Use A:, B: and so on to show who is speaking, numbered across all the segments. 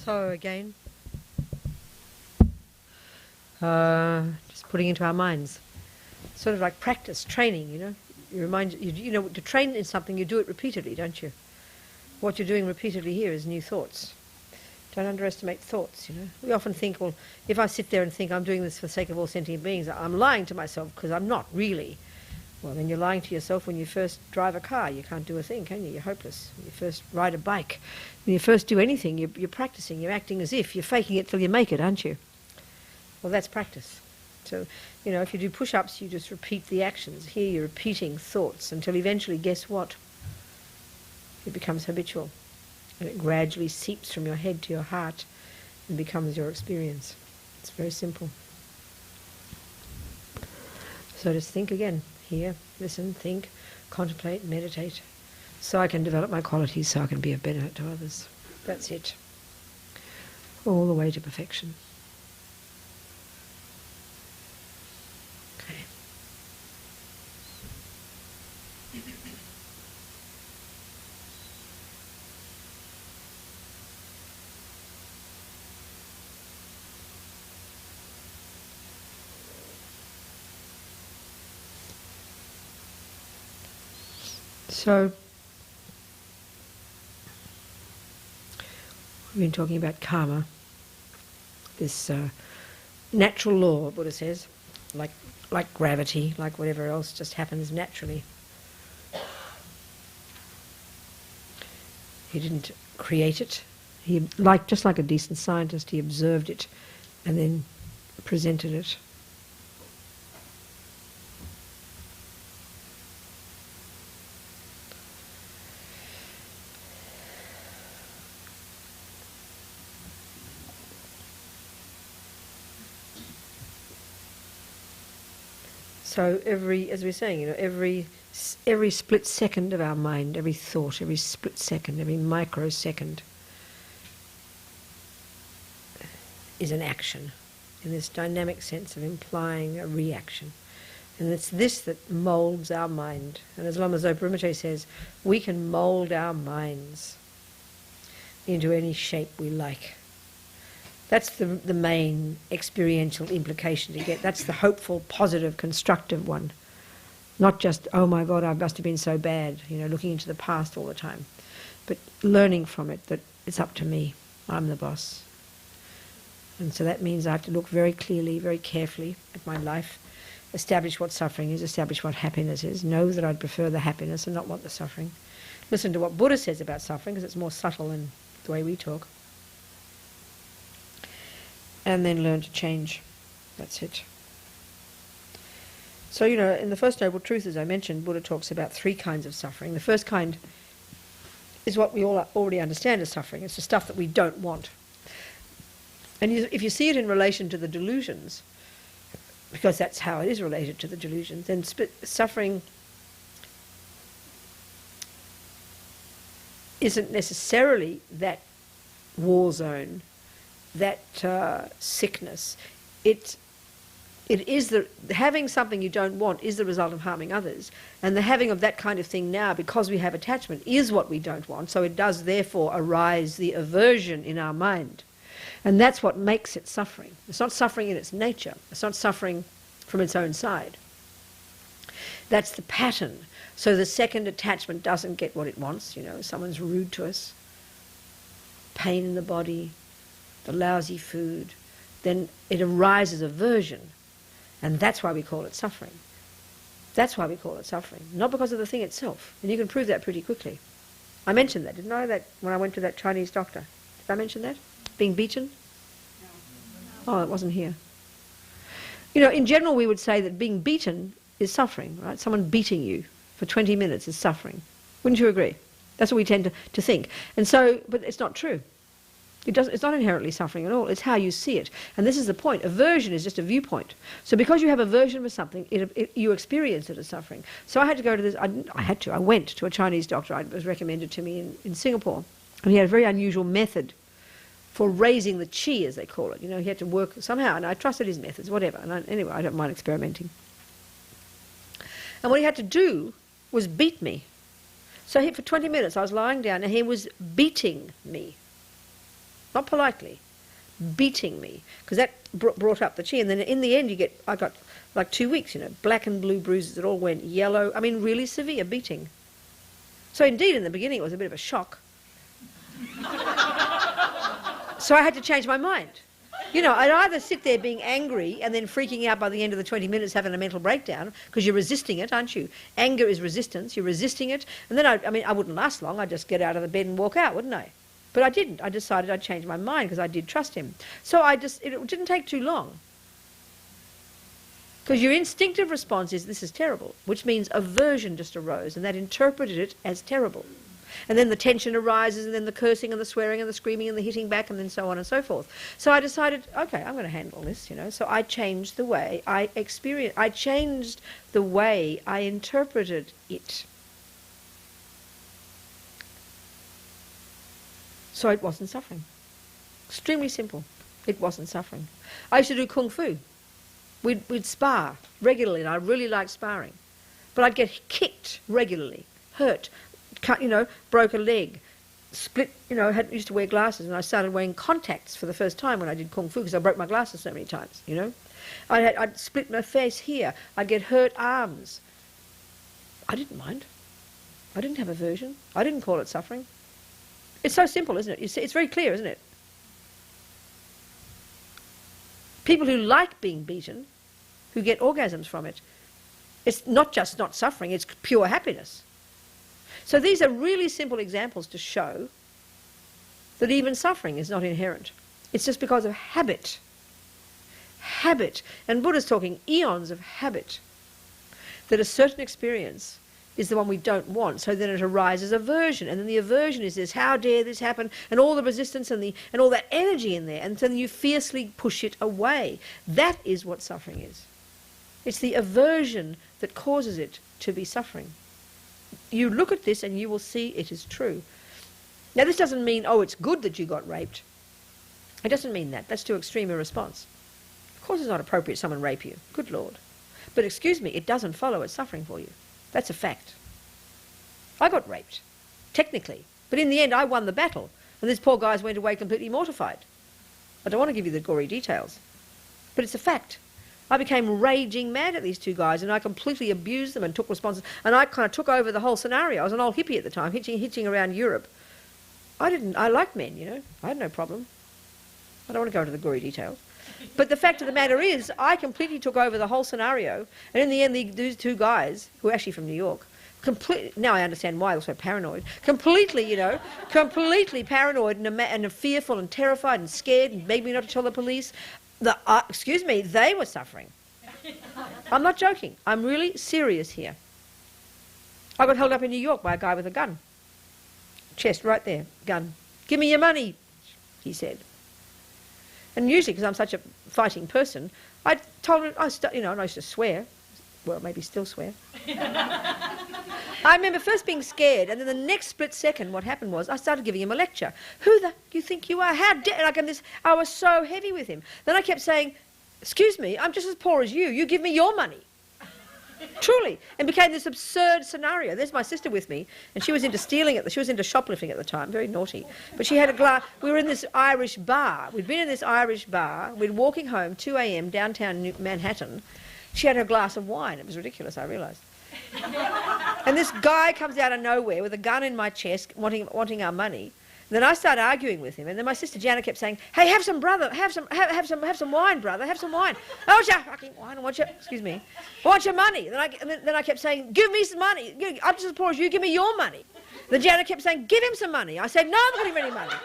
A: So again, just putting into our minds, sort of like practice, training, you know. You know, to train in something, you do it repeatedly, don't you? What you're doing repeatedly here is new thoughts. Don't underestimate thoughts, you know. We often think, well, if I sit there and think I'm doing this for the sake of all sentient beings, I'm lying to myself because I'm not really. Well, then you're lying to yourself when you first drive a car. You can't do a thing, can you? You're hopeless. When you first ride a bike, when you first do anything, you're practicing. You're acting as if. You're faking it till you make it, aren't you? Well, that's practice. So, you know, if you do push-ups, you just repeat the actions. Here you're repeating thoughts until eventually, guess what? It becomes habitual. And it gradually seeps from your head to your heart and becomes your experience. It's very simple. So just think again. Hear, listen, think, contemplate, meditate, so I can develop my qualities, so I can be of benefit to others. That's it. All the way to perfection. Okay. So, we've been talking about karma, this natural law, Buddha says, like gravity, like whatever else, just happens naturally. He didn't create it. He, just like a decent scientist, he observed it and then presented it. So as we're saying, you know, every split second of our mind, every thought, every split second, every microsecond is an action, in this dynamic sense of implying a reaction. And it's this that moulds our mind. And as Lama Zopa Rinpoche says, we can mould our minds into any shape we like. That's the main experiential implication to get. That's the hopeful, positive, constructive one. Not just, oh my God, I must have been so bad, you know, looking into the past all the time. But learning from it that it's up to me. I'm the boss. And so that means I have to look very clearly, very carefully at my life, establish what suffering is, establish what happiness is, know that I'd prefer the happiness and not want the suffering. Listen to what Buddha says about suffering, because it's more subtle than the way we talk. And then learn to change. That's it. So, you know, in the First Noble Truth, as I mentioned, Buddha talks about 3 kinds of suffering. The first kind is what we all already understand as suffering. It's the stuff that we don't want. And if you see it in relation to the delusions, because that's how it is related to the delusions, then suffering isn't necessarily that war zone, that sickness. It is having something you don't want is the result of harming others, and the having of that kind of thing now, because we have attachment, is what we don't want. So it does therefore arise the aversion in our mind, and that's what makes it suffering. It's not suffering in its nature. It's not suffering from its own side. That's the pattern. So the second attachment doesn't get what it wants. You know, someone's rude to us, pain in the body, the lousy food, then it arises aversion. And that's why we call it suffering. That's why we call it suffering, not because of the thing itself. And you can prove that pretty quickly. I mentioned that, didn't I, that when I went to that Chinese doctor? Did I mention that? Being beaten? No. Oh, it wasn't here. You know, in general we would say that being beaten is suffering, right? Someone beating you for 20 minutes is suffering. Wouldn't you agree? That's what we tend to think. And so, but it's not true. It's not inherently suffering at all. It's how you see it. And this is the point. Aversion is just a viewpoint. So because you have aversion for something, you experience it as suffering. So I had to go to this, I went to a Chinese doctor. It was recommended to me in Singapore. And he had a very unusual method for raising the chi, as they call it. You know, he had to work somehow, and I trusted his methods, whatever. And anyway, I don't mind experimenting. And what he had to do was beat me. So for 20 minutes I was lying down, and he was beating me. not politely, beating me, because that brought up the chi. And then in the end, I got like 2 weeks, black and blue bruises that all went yellow. I mean, really severe beating. So indeed, in the beginning, it was a bit of a shock. So I had to change my mind. I'd either sit there being angry and then freaking out by the end of the 20 minutes, having a mental breakdown, because you're resisting it, aren't you? Anger is resistance. You're resisting it. And then, I wouldn't last long. I'd just get out of the bed and walk out, wouldn't I? But I didn't. I decided I'd change my mind because I did trust him. So it didn't take too long. Because your instinctive response is, this is terrible, which means aversion just arose, and that interpreted it as terrible. And then the tension arises, and then the cursing and the swearing and the screaming and the hitting back, and then so on and so forth. So I decided, okay, I'm going to handle this, So I changed the way I experienced, I changed the way I interpreted it. So it wasn't suffering. Extremely simple. It wasn't suffering. I used to do kung fu. We'd spar regularly, and I really liked sparring. But I'd get kicked regularly, hurt, cut, broke a leg, split, used to wear glasses, and I started wearing contacts for the first time when I did kung fu because I broke my glasses so many times, I'd split my face here. I'd get hurt arms. I didn't mind. I didn't have aversion. I didn't call it suffering. It's so simple, isn't it? It's very clear, isn't it? People who like being beaten, who get orgasms from it, it's not just not suffering, it's pure happiness. So these are really simple examples to show that even suffering is not inherent. It's just because of habit. Habit. And Buddha's talking eons of habit. That a certain experience is the one we don't want, so then it arises aversion, and then the aversion is this, how dare this happen, and all the resistance and all that energy in there, and then you fiercely push it away. That is what suffering is. It's the aversion that causes it to be suffering. You look at this and you will see it is true. Now this doesn't mean, oh, it's good that you got raped. It doesn't mean that. That's too extreme a response. Of course it's not appropriate someone rape you. Good Lord. But excuse me, it doesn't follow it's suffering for you. That's a fact. I got raped, technically. But in the end, I won the battle. And these poor guys went away completely mortified. I don't want to give you the gory details. But it's a fact. I became raging mad at these two guys, and I completely abused them and took responsibility. And I kind of took over the whole scenario. I was an old hippie at the time, hitching around Europe. I liked men, I had no problem. I don't want to go into the gory details. But the fact of the matter is, I completely took over the whole scenario. And in the end, these two guys, who are actually from New York, now I understand why they were so paranoid. Completely paranoid and fearful and terrified and scared and begged me not to tell the police. Excuse me, they were suffering. I'm not joking. I'm really serious here. I got held up in New York by a guy with a gun. Chest right there, gun. Give me your money, he said. And usually, because I'm such a fighting person, I told him, and I used to swear. Well, maybe still swear. I remember first being scared, and then the next split second, what happened was I started giving him a lecture. Who the you think you are? How dare... I was so heavy with him. Then I kept saying, excuse me, I'm just as poor as you. You give me your money. Truly. And became this absurd scenario. There's my sister with me, and she was into stealing she was into shoplifting at the time, very naughty. But she had a glass. We were in this Irish bar. We'd been in this Irish bar. We'd walking home, 2 a.m, downtown Manhattan. She had her glass of wine. It was ridiculous, I realised. And this guy comes out of nowhere with a gun in my chest, wanting our money. And then I started arguing with him, and then my sister Janet kept saying, "Hey, have some wine, brother. Have some wine. I want your fucking wine. I want your, excuse me, I want your money." Then I kept saying, "Give me some money. I'm just as poor as you. Give me your money." Then Janet kept saying, "Give him some money." I said, "No, I'm not giving him any money.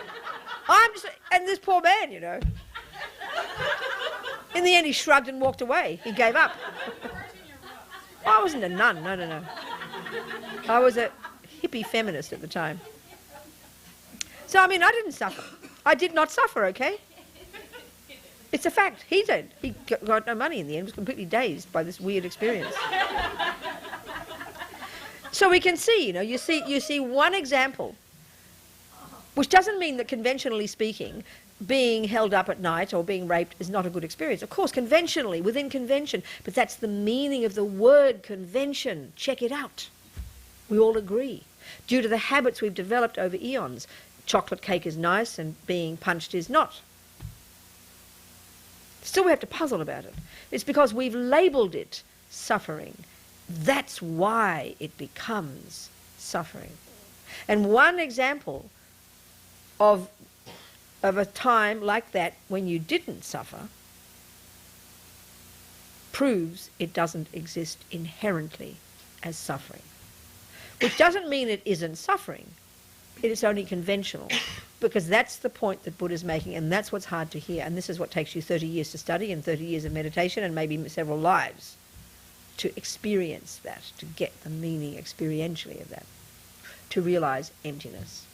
A: And this poor man, In the end, he shrugged and walked away. He gave up. I wasn't a nun. No. I was a hippie feminist at the time. So, I didn't suffer. I did not suffer, okay? It's a fact. He did. He got no money in the end. He was completely dazed by this weird experience. So we can see, you see one example, which doesn't mean that conventionally speaking, being held up at night or being raped is not a good experience. Of course, conventionally, within convention, but that's the meaning of the word convention. Check it out. We all agree. Due to the habits we've developed over eons, chocolate cake is nice and being punched is not. Still we have to puzzle about it. It's because we've labelled it suffering. That's why it becomes suffering. And one example of a time like that when you didn't suffer proves it doesn't exist inherently as suffering. Which doesn't mean it isn't suffering. It is only conventional, because that's the point that Buddha's making, and that's what's hard to hear. And this is what takes you 30 years to study and 30 years of meditation and maybe several lives to experience that, to get the meaning experientially of that, to realise emptiness.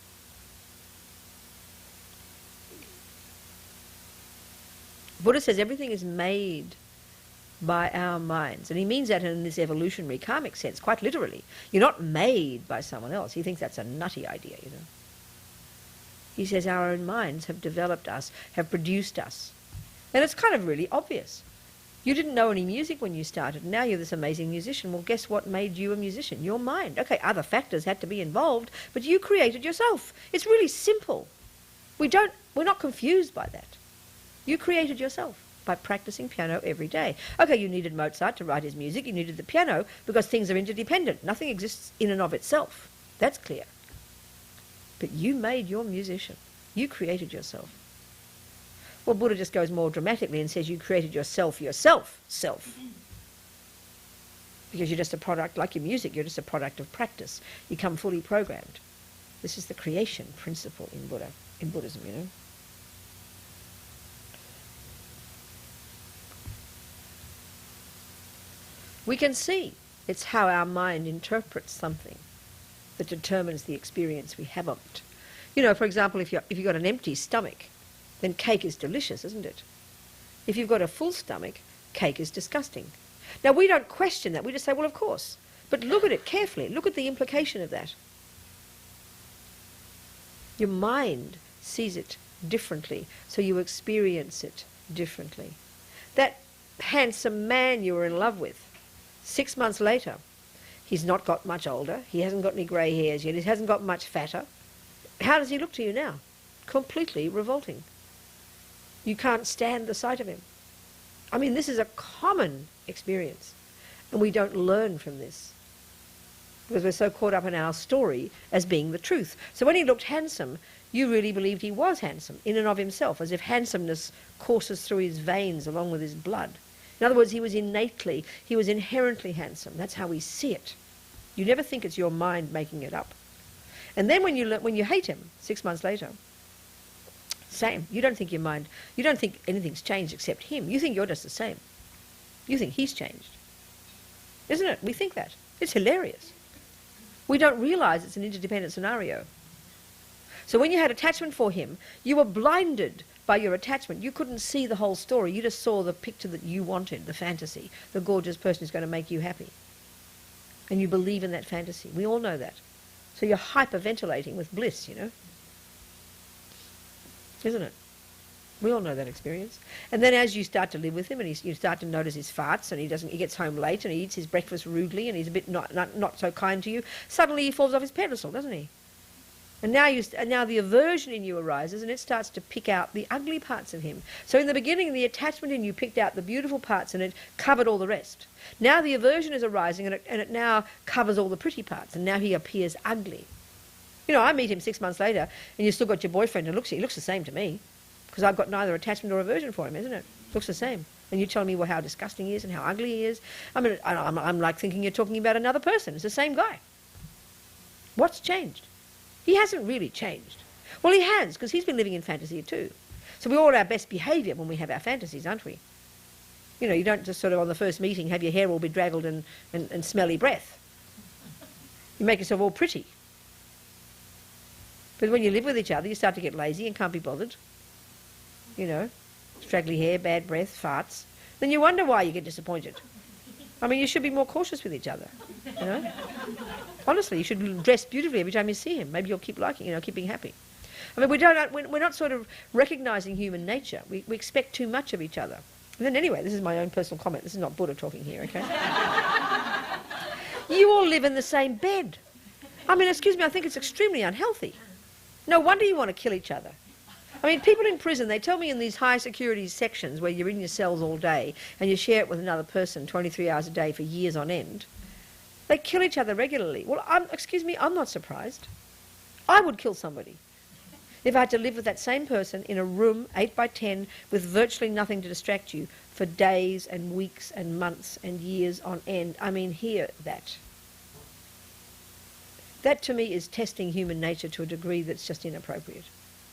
A: Buddha says everything is made by our minds. And he means that in this evolutionary karmic sense, quite literally. You're not made by someone else. He thinks that's a nutty idea, you know. He says our own minds have developed us, have produced us. And it's kind of really obvious. You didn't know any music when you started, and now you're this amazing musician. Well, guess what made you a musician? Your mind. Okay, other factors had to be involved, but you created yourself. It's really simple. We're not confused by that. You created yourself by practicing piano every day. Okay, you needed Mozart to write his music. You needed the piano because things are interdependent. Nothing exists in and of itself. That's clear. But you made your musician. You created yourself. Well, Buddha just goes more dramatically and says you created yourself. Self. Because you're just a product, like your music, you're just a product of practice. You come fully programmed. This is the creation principle in Buddhism, you know. We can see it's how our mind interprets something that determines the experience we have of it. You know, for example, if you've got an empty stomach, then cake is delicious, isn't it? If you've got a full stomach, cake is disgusting. Now, we don't question that. We just say, well, of course. But look at it carefully. Look at the implication of that. Your mind sees it differently, so you experience it differently. That handsome man you were in love with, 6 months later, he's not got much older, he hasn't got any grey hairs yet, he hasn't got much fatter. How does he look to you now? Completely revolting. You can't stand the sight of him. I mean, this is a common experience, and we don't learn from this because we're so caught up in our story as being the truth. So when he looked handsome, you really believed he was handsome in and of himself, as if handsomeness courses through his veins along with his blood. In other words, he was inherently handsome. That's how we see it. You never think it's your mind making it up. And then when you hate him 6 months later, same. You don't think anything's changed except him. You think you're just the same. You think he's changed. Isn't it? We think that. It's hilarious. We don't realise it's an interdependent scenario. So when you had attachment for him, you were blinded by your attachment. You couldn't see the whole story. You just saw the picture that you wanted, the fantasy, the gorgeous person who's going to make you happy. And you believe in that fantasy. We all know that. So you're hyperventilating with bliss, you know. Isn't it? We all know that experience. And then as you start to live with him and you start to notice his farts and he gets home late and he eats his breakfast rudely and he's a bit not so kind to you, suddenly he falls off his pedestal, doesn't he? And now the aversion in you arises and it starts to pick out the ugly parts of him. So in the beginning, the attachment in you picked out the beautiful parts and it covered all the rest. Now the aversion is arising and it now covers all the pretty parts and now he appears ugly. You know, I meet him 6 months later and you've still got your boyfriend and he looks the same to me because I've got neither attachment or aversion for him, isn't it? Looks the same. And you're telling me how disgusting he is and how ugly he is. I mean, I'm like thinking you're talking about another person. It's the same guy. What's changed? He hasn't really changed. Well, he has, because he's been living in fantasy too. So we're all at our best behaviour when we have our fantasies, aren't we? You know, you don't just sort of on the first meeting have your hair all bedraggled and smelly breath. You make yourself all pretty. But when you live with each other, you start to get lazy and can't be bothered. You know, straggly hair, bad breath, farts. Then you wonder why you get disappointed. I mean, you should be more cautious with each other, you know. Honestly, you should dress beautifully every time you see him. Maybe you'll keep liking, keep being happy. I mean, we're not sort of recognising human nature. We expect too much of each other. And then anyway, this is my own personal comment. This is not Buddha talking here, okay? You all live in the same bed. I mean, excuse me, I think it's extremely unhealthy. No wonder you want to kill each other. I mean, people in prison, they tell me in these high security sections where you're in your cells all day and you share it with another person 23 hours a day for years on end, they kill each other regularly. Well, excuse me, I'm not surprised. I would kill somebody if I had to live with that same person in a room, 8 by 10, with virtually nothing to distract you for days and weeks and months and years on end. I mean, hear that. That to me is testing human nature to a degree that's just inappropriate.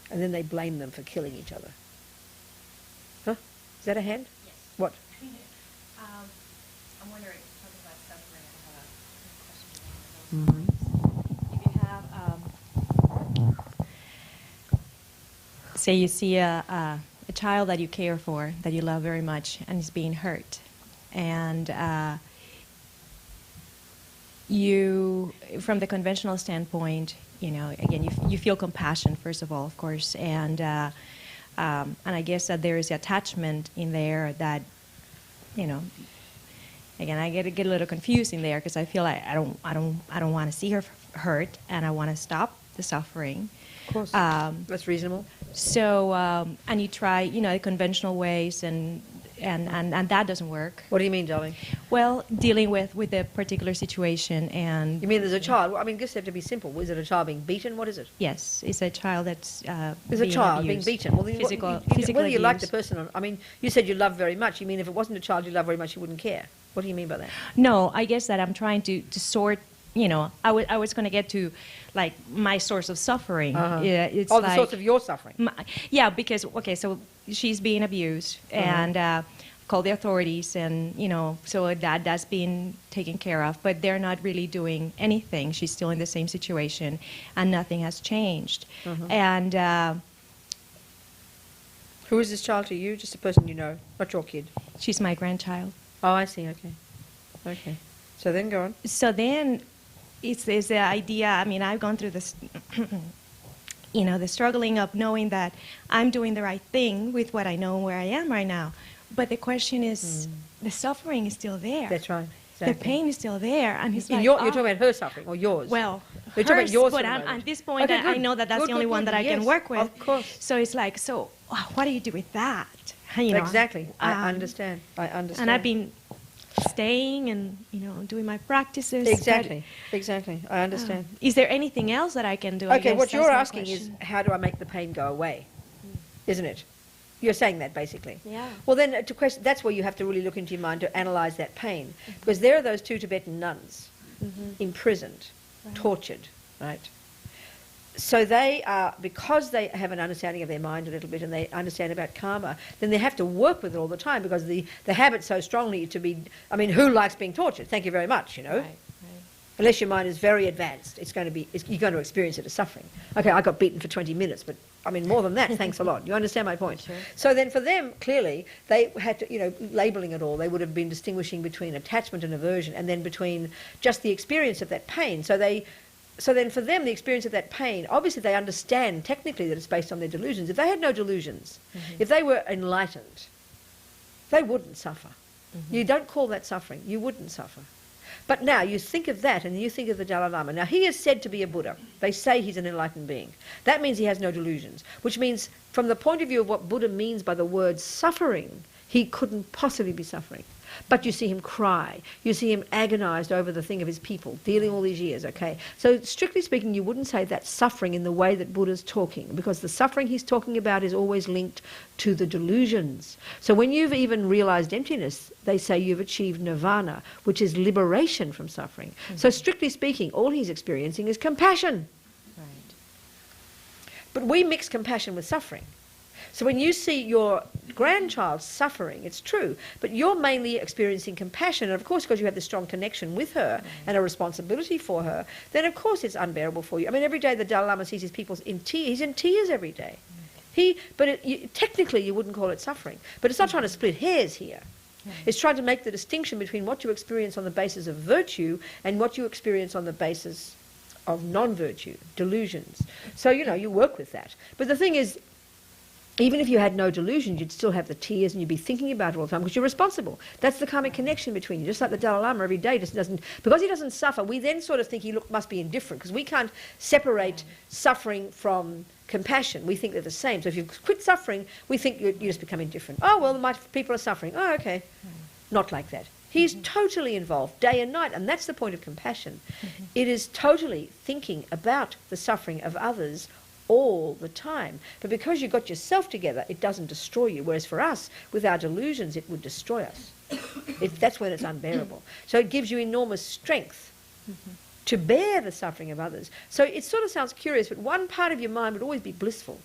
A: And then they blame them for killing each other. Huh? Is that a hand?
B: Yes.
A: What?
B: I'm wondering, talking about suffering, I have a question. If you have, say you see a child that you care for, that you love very much, and is being hurt, and you, from the conventional standpoint, again, you feel compassion, first of all, of course, and I guess that there is attachment in there that, again, I get a little confused in there because I feel like I don't want to see her hurt, and I want to stop the suffering.
A: Of course, that's reasonable.
B: So, and you try, conventional ways, and that doesn't work.
A: What do you mean, darling?
B: Well, dealing with a particular situation, and...
A: You mean there's a child? Well, I mean, this have to be simple. Is it a child being beaten? What is it?
B: Yes, it's a child that's
A: There's a child
B: abused.
A: being beaten. Well, then
B: Physical
A: whether you like the
B: abuse.
A: person or... I mean, you said you love very much. You mean if it wasn't a child you love very much, you wouldn't care? What do you mean by that?
B: No, I guess that I'm trying to sort... I was going to get to, like, my source of suffering. Yeah, it's
A: the source of your suffering.
B: Yeah, because, okay, so she's being abused, and called the authorities, and, so that's being taken care of, but they're not really doing anything. She's still in the same situation, and nothing has changed. And...
A: Who is this child to you? Just a person you know, not your kid.
B: she's my grandchild.
A: Oh, I see, okay. Okay. So then go on.
B: So then... It's the idea, I mean, I've gone through this, the struggling of knowing that I'm doing the right thing with what I know where I am right now. But the question is, the suffering is still there.
A: That's right. Exactly.
B: The pain is still there. And it's like,
A: you're talking about her suffering or yours?
B: Well,
A: you're talking about yours
B: but at this point, okay, I know that that's the only one that I can work with.
A: Of course.
B: So it's like, what do you do with that?
A: Exactly. I understand.
B: And I've been staying and doing my practices.
A: Exactly. I understand.
B: Is there anything else that I can do?
A: Okay, what you're asking is, how do I make the pain go away? Isn't it? You're saying that basically.
B: Yeah.
A: Well, then to question, that's where you have to really look into your mind to analyze that pain, because there are those 2 Tibetan nuns imprisoned, tortured, right? So they are, because they have an understanding of their mind a little bit and they understand about karma, then they have to work with it all the time because the habit's so strongly to be, I mean, who likes being tortured? Thank you very much, Right. Unless your mind is very advanced, you're going to experience it as suffering. Okay, I got beaten for 20 minutes, but I mean, more than that, thanks a lot. You understand my point?
B: Sure.
A: So then for them, clearly, they had to, labelling it all, they would have been distinguishing between attachment and aversion and then between just the experience of that pain. So then for them, the experience of that pain, obviously they understand technically that it's based on their delusions. If they had no delusions, if they were enlightened, they wouldn't suffer. You don't call that suffering. You wouldn't suffer. But now you think of that and you think of the Dalai Lama. Now he is said to be a Buddha. They say he's an enlightened being. That means he has no delusions, which means from the point of view of what Buddha means by the word suffering, he couldn't possibly be suffering. But you see him cry. You see him agonized over the thing of his people, dealing all these years, okay? So strictly speaking, you wouldn't say that's suffering in the way that Buddha's talking, because the suffering he's talking about is always linked to the delusions. So when you've even realized emptiness, they say you've achieved nirvana, which is liberation from suffering. So strictly speaking, all he's experiencing is compassion.
B: Right.
A: But we mix compassion with suffering. So when you see your grandchild suffering, it's true, but you're mainly experiencing compassion, and of course because you have this strong connection with her and a responsibility for her, then of course it's unbearable for you. I mean, every day the Dalai Lama sees his people in tears. He's in tears every day. Technically you wouldn't call it suffering, but it's not trying to split hairs here. It's trying to make the distinction between what you experience on the basis of virtue and what you experience on the basis of non-virtue, delusions. So, you work with that. But the thing is, Even if you had no delusions, you'd still have the tears and you'd be thinking about it all the time because you're responsible. That's the karmic connection between you. Just like the Dalai Lama every day just doesn't, because he doesn't suffer, we then sort of think he must be indifferent because we can't separate suffering from compassion. We think they're the same. So if you quit suffering, we think you just become indifferent. Oh, well, my people are suffering. Oh, okay. Not like that. He's totally involved day and night, and that's the point of compassion. It is totally thinking about the suffering of others all the time. But because you've got yourself together, it doesn't destroy you. Whereas for us, with our delusions, it would destroy us. That's when it's unbearable. So it gives you enormous strength to bear the suffering of others. So it sort of sounds curious, but one part of your mind would always be blissful.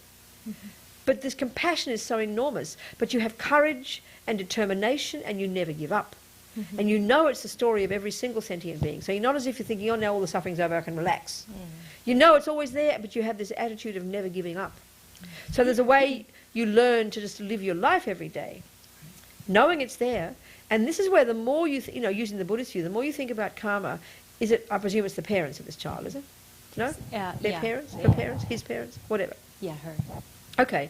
A: But this compassion is so enormous. But you have courage and determination, and you never give up. And you know it's the story of every single sentient being. So you're not as if you're thinking, oh, now all the suffering's over, I can relax. You know it's always there, but you have this attitude of never giving up. So there's a way you learn to just live your life every day, knowing it's there. And this is where the more you, using the Buddhist view, the more you think about karma, is it, I presume it's the parents of this child, is it? No? Their parents? Her parents? His parents? Whatever.
B: Yeah, her.
A: Okay.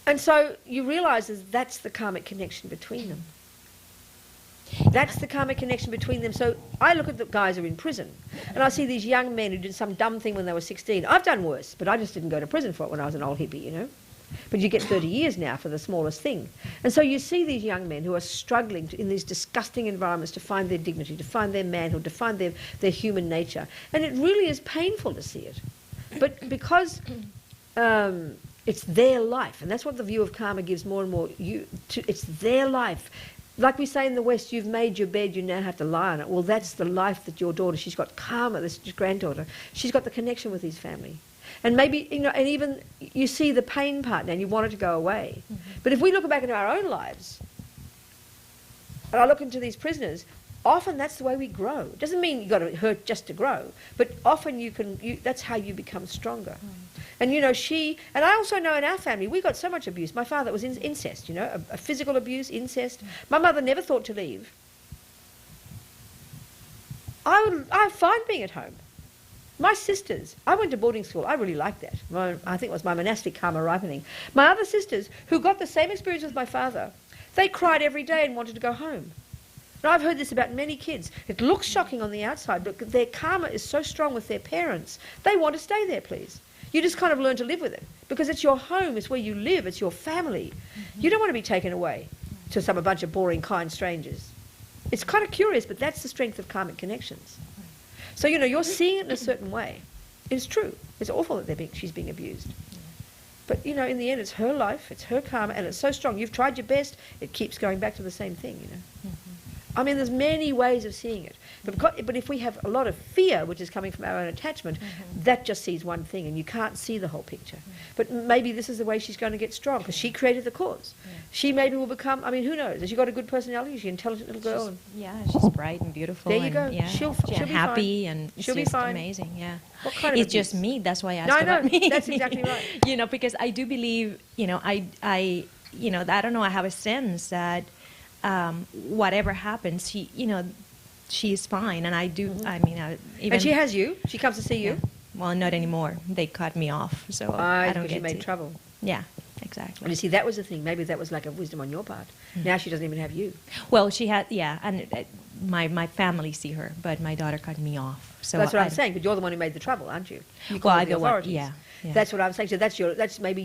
A: And so you realise that that's the karmic connection between them. That's the karmic connection between them. So I look at the guys who are in prison, and I see these young men who did some dumb thing when they were 16. I've done worse, but I just didn't go to prison for it when I was an old hippie, But you get 30 years now for the smallest thing. And so you see these young men who are struggling in these disgusting environments to find their dignity, to find their manhood, to find their human nature. And it really is painful to see it. But because it's their life, and that's what the view of karma gives more and more, it's their life. Like we say in the West, you've made your bed, you now have to lie on it. Well, that's the life that your daughter, she's got karma, this granddaughter, she's got the connection with his family. And maybe, and even you see the pain part now, and you want it to go away. But if we look back into our own lives, and I look into these prisoners, often that's the way we grow. It doesn't mean you've got to hurt just to grow, but often that's how you become stronger. And she, and I also know in our family, we got so much abuse. My father was incest, a physical abuse, incest. My mother never thought to leave. I'm fine being at home. My sisters, I went to boarding school. I really liked that. I think it was my monastic karma ripening. My other sisters, who got the same experience with my father, they cried every day and wanted to go home. And I've heard this about many kids. It looks shocking on the outside, but their karma is so strong with their parents, they want to stay there, please. You just kind of learn to live with it because it's your home, it's where you live, it's your family. You don't want to be taken away to a bunch of boring, kind strangers. It's kind of curious, but that's the strength of karmic connections. So, you're seeing it in a certain way. It's true. It's awful that she's being abused. But, in the end, it's her life, it's her karma, and it's so strong. You've tried your best, it keeps going back to the same thing, I mean, there's many ways of seeing it. But if we have a lot of fear, which is coming from our own attachment, that just sees one thing, and you can't see the whole picture. But maybe this is the way she's going to get strong, because she created the cause. She maybe will become, I mean, who knows? Has she got a good personality? Is she an intelligent little girl?
B: She's bright and beautiful.
A: There you go.
B: Yeah,
A: She'll be
B: happy,
A: fine.
B: and it's
A: She'll be
B: just
A: fine.
B: amazing, yeah.
A: What kind of
B: It's
A: abuse?
B: just me, that's why I asked about me.
A: That's exactly right.
B: Because I do believe, I don't know, I have a sense that whatever happens, she's fine, and I do. I mean, even
A: And she has you. She comes to see you.
B: Yeah. Well, not anymore. They cut me off, so I don't get
A: you made
B: to.
A: trouble.
B: Yeah, exactly.
A: And you see, that was the thing. Maybe that was like a wisdom on your part. Now she doesn't even have you.
B: Well, she had, and my family see her, but my daughter cut me off. So
A: that's what I'm saying. But you're the one who made the trouble, aren't you? You
B: Well,
A: called the authorities.
B: Yeah.
A: That's what I'm saying. So that's maybe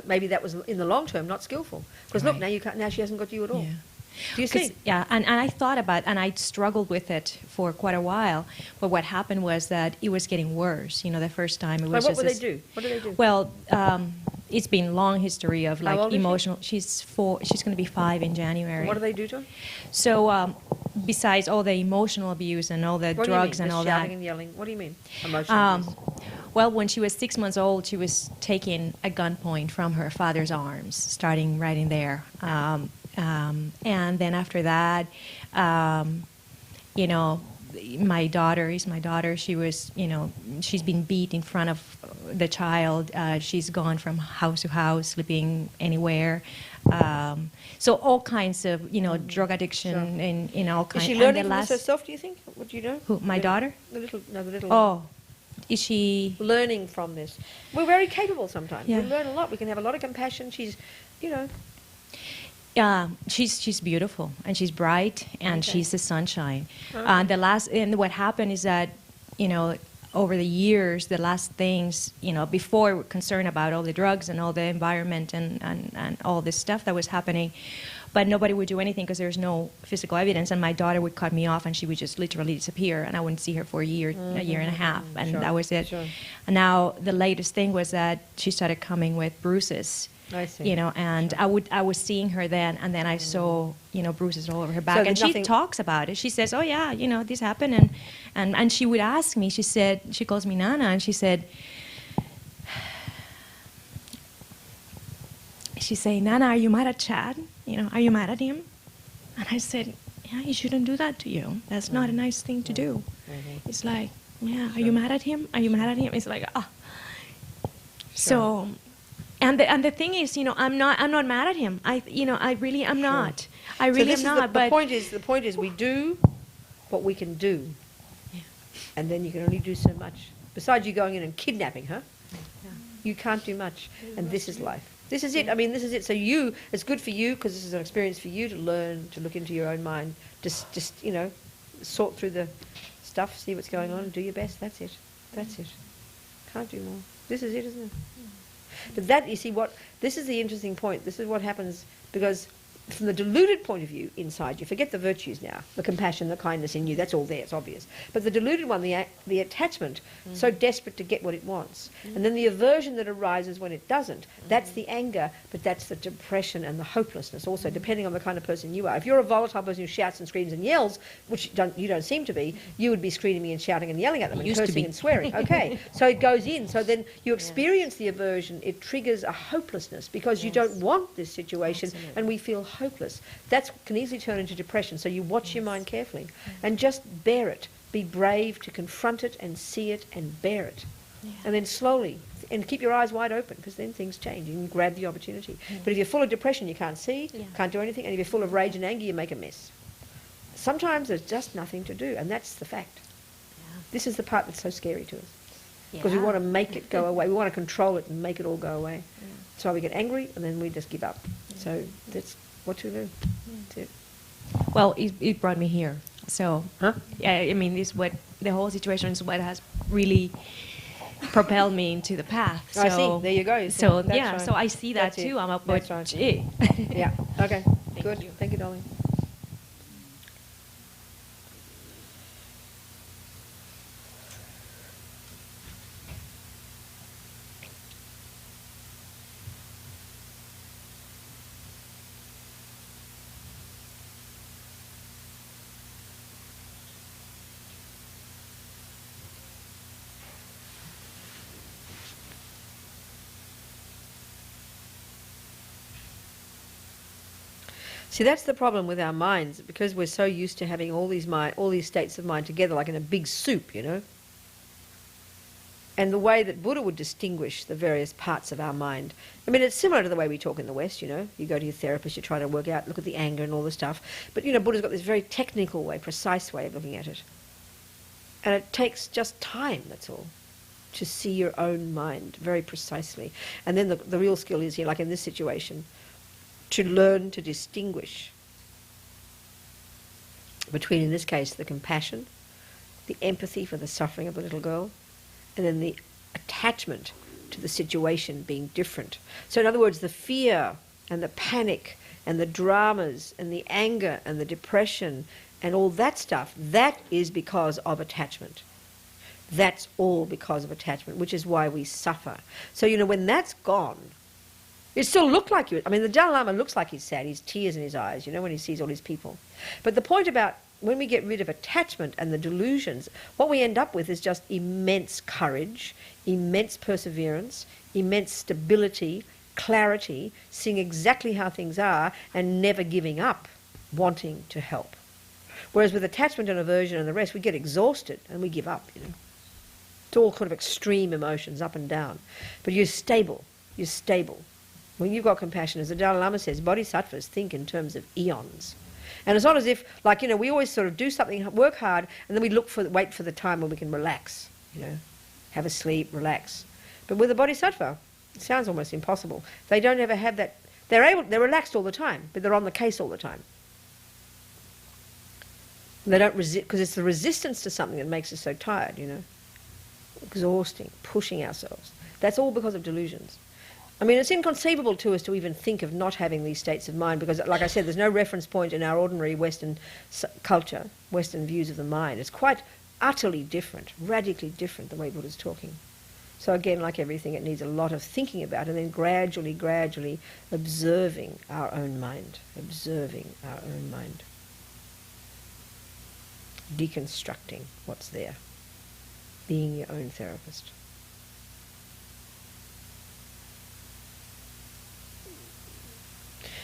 A: maybe that was in the long term not skillful. Because look, now she hasn't got you at all.
B: Yeah.
A: Do you see?
B: Yeah, and I thought about, and I struggled with it for quite a while. But what happened was that it was getting worse. The first time it was
A: What
B: just.
A: would they do? What do they do?
B: Well, it's been long history of
A: How old is she?
B: emotional. She's 4. She's going to be 5 in January.
A: And what do they do to her?
B: So besides all the emotional abuse and all the
A: What
B: drugs
A: do you mean?
B: and all
A: Just
B: that.
A: shouting and yelling. What do you mean? Emotional abuse.
B: Well, when she was 6 months old, she was taken at gunpoint from her father's arms, starting right in there. And then after that, my daughter. She was, she's been beat in front of the child. She's gone from house to house, sleeping anywhere. So all kinds of, drug addiction and all kinds.
A: Is she learning from this herself, do you think? What do you know?
B: Who, my daughter?
A: The little.
B: Oh, is she
A: learning from this? We're very capable sometimes.
B: Yeah.
A: We learn a lot. We can have a lot of compassion. She's, you know.
B: She's beautiful and she's bright and
A: Okay.
B: she's the sunshine.
A: Okay.
B: And what happened is that, you know, over the years, the last things, you know, before we're concerned about all the drugs and all the environment and all this stuff that was happening, but nobody would do anything because there's no physical evidence. And my daughter would cut me off and she would just literally disappear and I wouldn't see her for a year and a half, and
A: Sure,
B: that was it.
A: sure.
B: And now the latest thing was that she started coming with bruises.
A: I see.
B: You know, and
A: Sure.
B: I was seeing her then, and then I saw, you know, bruises all over her back,
A: So
B: and
A: there's
B: she
A: nothing-
B: talks about it. She says, "Oh yeah, you know, this happened," and she would ask me. She said, she calls me Nana, and she said, "Nana, are you mad at Chad? You know, are you mad at him?" And I said, "Yeah, he shouldn't do that to you. That's not a nice thing to do." It's like, "Yeah, are you mad at him? Are you mad at him?" It's like, ah. So. And the thing is, you know, I'm not mad at him. I really am not. I really am not.
A: The point is we do what we can do.
B: Yeah.
A: And then you can only do so much. Besides you going in and kidnapping her, you can't do much. And this is life. This is it. I mean, this is it. So it's good for you because this is an experience for you to learn, to look into your own mind, just you know, sort through the stuff, see what's going on, and do your best. That's it. That's it. Can't do more. This is it, isn't it? But that, you see, this is the interesting point. This is what happens because from the deluded point of view inside you, forget the virtues now, the compassion, the kindness in you, that's all there, it's obvious. But the deluded one, the attachment, so desperate to get what it wants. And then the aversion that arises when it doesn't, that's the anger, but that's the depression and the hopelessness also, depending on the kind of person you are. If you're a volatile person who shouts and screams and yells, which you don't seem to be, you would be screaming and shouting and yelling at them and
B: Used to
A: cursing
B: be.
A: and swearing. Okay, so it goes in. So then you experience the aversion, it triggers a hopelessness because you don't want this situation.
B: Absolutely.
A: And we feel hopeless. That can easily turn into depression. So you watch your mind carefully and just bear it. Be brave to confront it and see it and bear it. And then slowly, and keep your eyes wide open because then things change. You can grab the opportunity. But if you're full of depression, you can't see, can't do anything. And if you're full of rage and anger, you make a mess. Sometimes there's just nothing to do, and that's the fact. This is the part that's so scary to us. Because we want to make it go away. We want to control it and make it all go away. That's why we get angry and then we just give up. So that's what to do. That's it.
B: Well, it brought me here. So,
A: Huh?
B: yeah, I mean, the whole situation is what has really propelled me into the path. So,
A: I see. There you go. You see.
B: So
A: That's
B: yeah,
A: right.
B: so I see that
A: That's it.
B: too. I'm up
A: That's
B: with,
A: right.
B: gee.
A: Yeah. Okay. Good.
B: you.
A: Thank you, darling. See, that's the problem with our minds, because we're so used to having all these states of mind together, like in a big soup, you know. And the way that Buddha would distinguish the various parts of our mind, I mean, it's similar to the way we talk in the West, you know. You go to your therapist, you try to work out, look at the anger and all the stuff. But, you know, Buddha's got this very technical way, precise way of looking at it. And it takes just time, that's all, to see your own mind very precisely. And then the real skill is here, like in this situation, to learn to distinguish between, in this case, the compassion, the empathy for the suffering of the little girl, and then the attachment to the situation being different. So in other words, the fear and the panic and the dramas and the anger and the depression and all that stuff, that is because of attachment. That's all because of attachment, which is why we suffer. So, you know, when that's gone, it still looked like you. I mean, the Dalai Lama looks like he's sad. He's tears in his eyes, you know, when he sees all his people. But the point about when we get rid of attachment and the delusions, what we end up with is just immense courage, immense perseverance, immense stability, clarity, seeing exactly how things are and never giving up, wanting to help. Whereas with attachment and aversion and the rest, we get exhausted and we give up, you know. It's all kind of extreme emotions, up and down. But you're stable. You're stable. When you've got compassion, as the Dalai Lama says, bodhisattvas think in terms of eons. And it's not as if, like, you know, we always sort of do something, work hard, and then we wait for the time when we can relax, you know. have a sleep, relax. But with a bodhisattva, it sounds almost impossible. They don't ever have that. They're relaxed all the time, but they're on the case all the time. And they don't resist, because it's the resistance to something that makes us so tired, you know. Exhausting, pushing ourselves. That's all because of delusions. I mean, it's inconceivable to us to even think of not having these states of mind because, like I said, there's no reference point in our ordinary Western culture, Western views of the mind. It's quite utterly different, radically different the way Buddha's talking. So again, like everything, it needs a lot of thinking about and then gradually, gradually observing our own mind, deconstructing what's there, being your own therapist.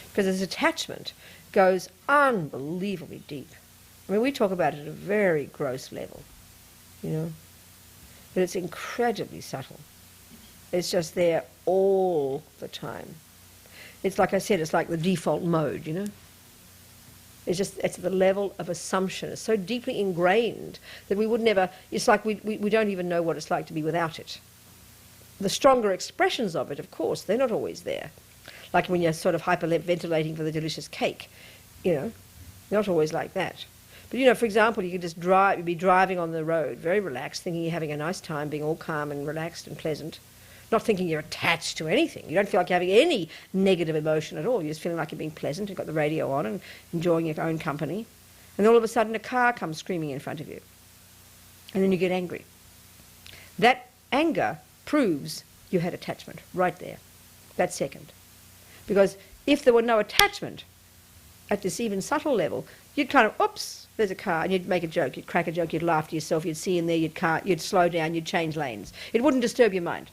A: Because this attachment goes unbelievably deep. I mean, we talk about it at a very gross level, you know, but it's incredibly subtle. It's just there all the time. It's like I said, it's like the default mode, you know. It's at the level of assumption. It's so deeply ingrained that we would never, it's like we don't even know what it's like to be without it. The stronger expressions of it, of course, they're not always there. Like when you're sort of hyperventilating for the delicious cake, you know, not always like that. But, you know, for example, you could just you'd be driving on the road, very relaxed, thinking you're having a nice time, being all calm and relaxed and pleasant, not thinking you're attached to anything. You don't feel like you're having any negative emotion at all. You're just feeling like you're being pleasant, you've got the radio on and enjoying your own company. And then all of a sudden a car comes screaming in front of you. And then you get angry. That anger proves you had attachment right there, that second. Because if there were no attachment at this even subtle level, you'd kind of, oops, there's a car, and you'd make a joke, you'd crack a joke, you'd laugh to yourself, you'd see in there, you'd slow down, you'd change lanes. It wouldn't disturb your mind.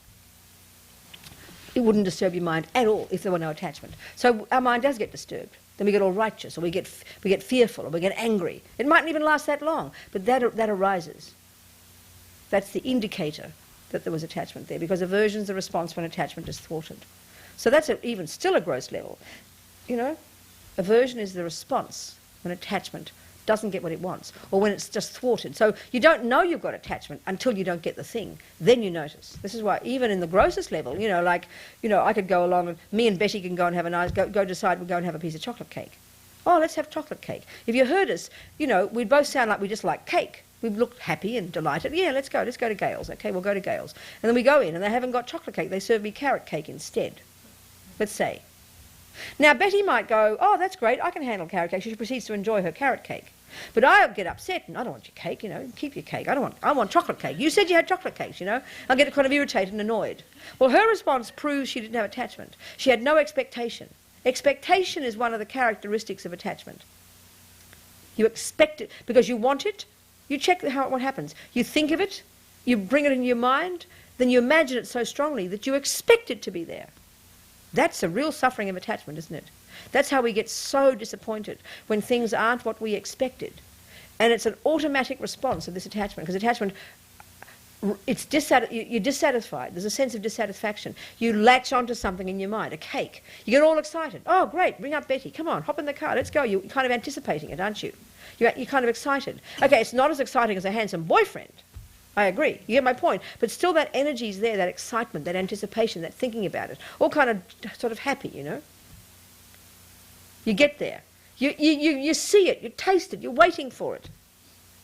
A: It wouldn't disturb your mind at all if there were no attachment. So our mind does get disturbed. Then we get all righteous, or we get fearful, or we get angry. It mightn't even last that long, but that arises. That's the indicator that there was attachment there, because aversion is the response when attachment is thwarted. So that's even still a gross level. You know, aversion is the response when attachment doesn't get what it wants, or when it's just thwarted. So you don't know you've got attachment until you don't get the thing. Then you notice. This is why even in the grossest level, you know, like, you know, I could go along and me and Betty can go and have a nice, go decide we'll go and have a piece of chocolate cake. Oh, let's have chocolate cake. If you heard us, you know, we'd both sound like we just like cake. We looked happy and delighted. Yeah, let's go to Gale's. Okay, we'll go to Gale's. And then we go in and they haven't got chocolate cake. They serve me carrot cake instead. Let's say. Now, Betty might go, oh, that's great, I can handle carrot cake. She proceeds to enjoy her carrot cake. But I'll get upset, and I don't want your cake, you know, keep your cake. I want chocolate cake. You said you had chocolate cakes, you know. I'll get kind of irritated and annoyed. Well, her response proves she didn't have attachment. She had no expectation. Expectation is one of the characteristics of attachment. You expect it because you want it. You check what happens. You think of it, you bring it in your mind, then you imagine it so strongly that you expect it to be there. That's the real suffering of attachment, isn't it? That's how we get so disappointed when things aren't what we expected. And it's an automatic response of this attachment, because attachment, you're dissatisfied. There's a sense of dissatisfaction. You latch onto something in your mind, a cake. You get all excited. Oh, great, bring up Betty. Come on, hop in the car, let's go. You're kind of anticipating it, aren't you? You're kind of excited. Okay, it's not as exciting as a handsome boyfriend. I agree. You get my point. But still that energy's there, that excitement, that anticipation, that thinking about it. All kind of sort of happy, you know. You get there. You see it, you taste it, you're waiting for it.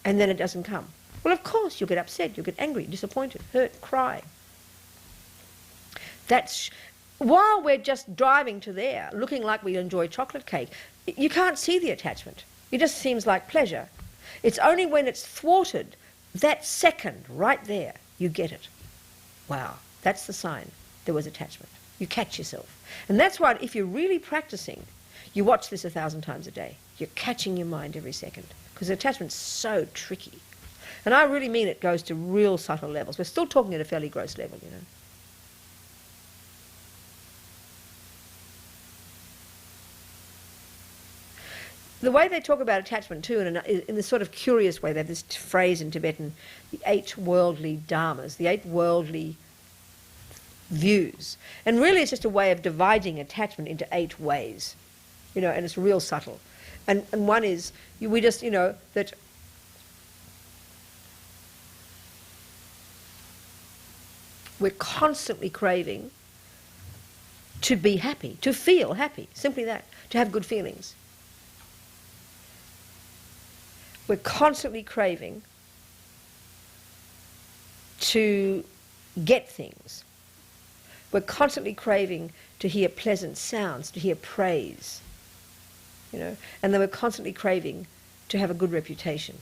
A: And then it doesn't come. Well, of course, you'll get upset, you'll get angry, disappointed, hurt, cry. That's... While we're just driving to there, looking like we enjoy chocolate cake, you can't see the attachment. It just seems like pleasure. It's only when it's thwarted, that second, right there, you get it. Wow, that's the sign there was attachment. You catch yourself. And that's why, if you're really practicing, you watch this 1,000 times a day. You're catching your mind every second, because attachment's so tricky. And I really mean it goes to real subtle levels. We're still talking at a fairly gross level, you know. The way they talk about attachment too, in this sort of curious way, they have this phrase in Tibetan, the 8 worldly dharmas, the 8 worldly views. And really it's just a way of dividing attachment into 8 ways, you know, and it's real subtle. And one is, we just, you know, that We're constantly craving to be happy, to feel happy, simply that, to have good feelings. We're constantly craving to get things. We're constantly craving to hear pleasant sounds, to hear praise, you know, and then we're constantly craving to have a good reputation,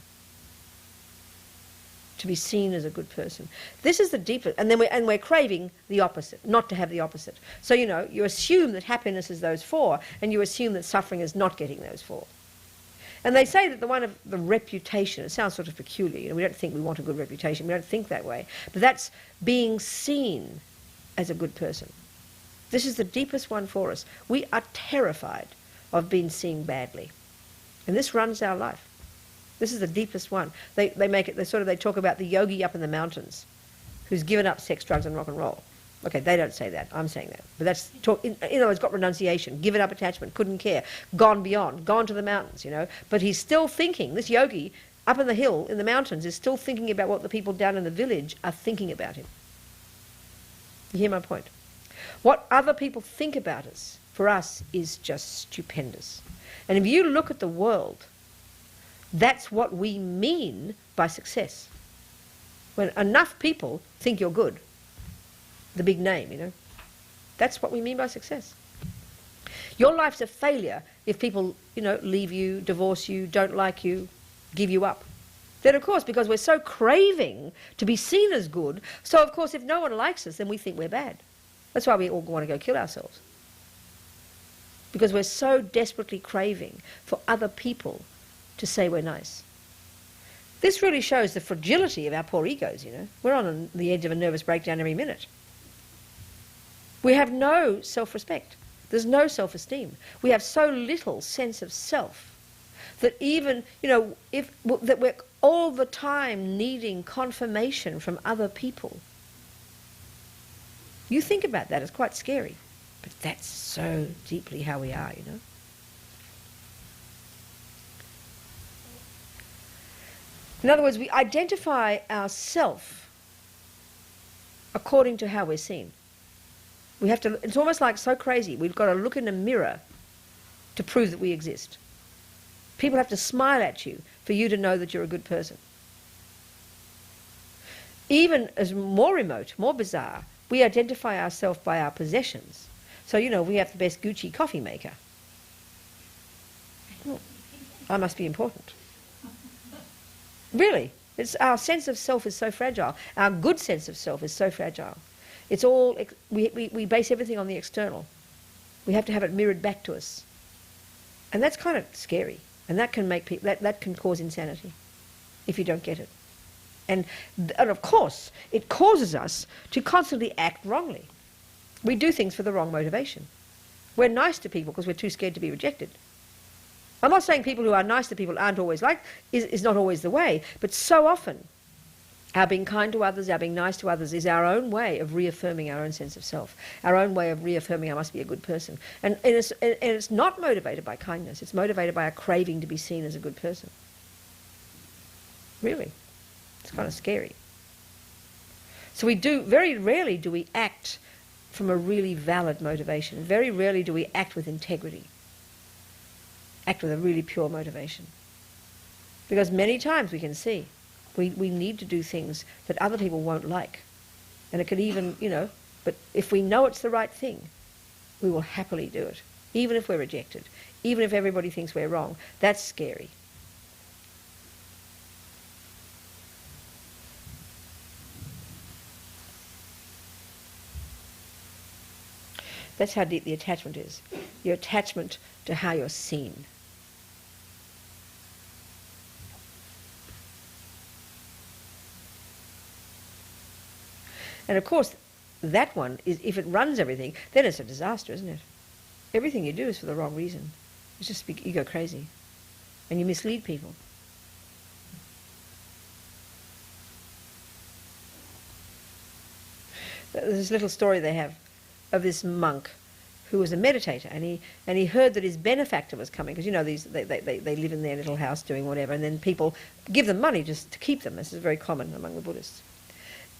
A: to be seen as a good person. This is the deepest, and then we're craving the opposite, not to have the opposite. So, you know, you assume that happiness is those four, and you assume that suffering is not getting those four. And they say that the one of the reputation, it sounds sort of peculiar, you know, we don't think we want a good reputation, we don't think that way, but that's being seen as a good person. This is the deepest one for us. We are terrified of being seen badly. And this runs our life. This is the deepest one. They make it, they talk about the yogi up in the mountains who's given up sex, drugs and rock and roll. Okay, they don't say that. I'm saying that. But that's, in other words, got renunciation, given up attachment, couldn't care, gone beyond, gone to the mountains, you know. But he's still thinking, this yogi up in the hill, in the mountains, is still thinking about what the people down in the village are thinking about him. You hear my point? What other people think about us, for us, is just stupendous. And if you look at the world, that's what we mean by success. When enough people think you're good, the big name, you know, that's what we mean by success. Your life's a failure if people, you know, leave you, divorce you, don't like you, give you up. Then, of course, because we're so craving to be seen as good, so, of course, if no one likes us, then we think we're bad. That's why we all want to go kill ourselves. Because we're so desperately craving for other people to say we're nice. This really shows the fragility of our poor egos, you know. We're on the edge of a nervous breakdown every minute. We have no self-respect. There's no self-esteem. We have so little sense of self that even, you know, that we're all the time needing confirmation from other people. You think about that, it's quite scary. But that's so deeply how we are, you know. In other words, we identify ourself according to how we're seen. We have to, it's almost like so crazy. We've got to look in a mirror to prove that we exist. People have to smile at you for you to know that you're a good person. Even as more remote, more bizarre, we identify ourselves by our possessions. So, you know, we have the best Gucci coffee maker. Well, I must be important. Really, it's, our sense of self is so fragile. Our good sense of self is so fragile. It's all, we base everything on the external. We have to have it mirrored back to us. And that's kind of scary. And that can make people, that can cause insanity if you don't get it. And of course, it causes us to constantly act wrongly. We do things for the wrong motivation. We're nice to people because we're too scared to be rejected. I'm not saying people who are nice to people aren't always like, is not always the way, but so often our being kind to others, our being nice to others is our own way of reaffirming our own sense of self, our own way of reaffirming I must be a good person. And it's not motivated by kindness, it's motivated by a craving to be seen as a good person. Really. It's kind of scary. So very rarely do we act from a really valid motivation. Very rarely do we act with integrity. Act with a really pure motivation. Because many times we can see we need to do things that other people won't like. And it could even, you know, but if we know it's the right thing, we will happily do it. Even if we're rejected. Even if everybody thinks we're wrong. That's scary. That's how deep the attachment is. Your attachment to how you're seen. And of course, that one, is, if it runs everything, then it's a disaster, isn't it? Everything you do is for the wrong reason. It's just you go crazy. And you mislead people. There's this little story they have of this monk who was a meditator, and he heard that his benefactor was coming, because you know they live in their little house doing whatever, and then people give them money just to keep them. This is very common among the Buddhists.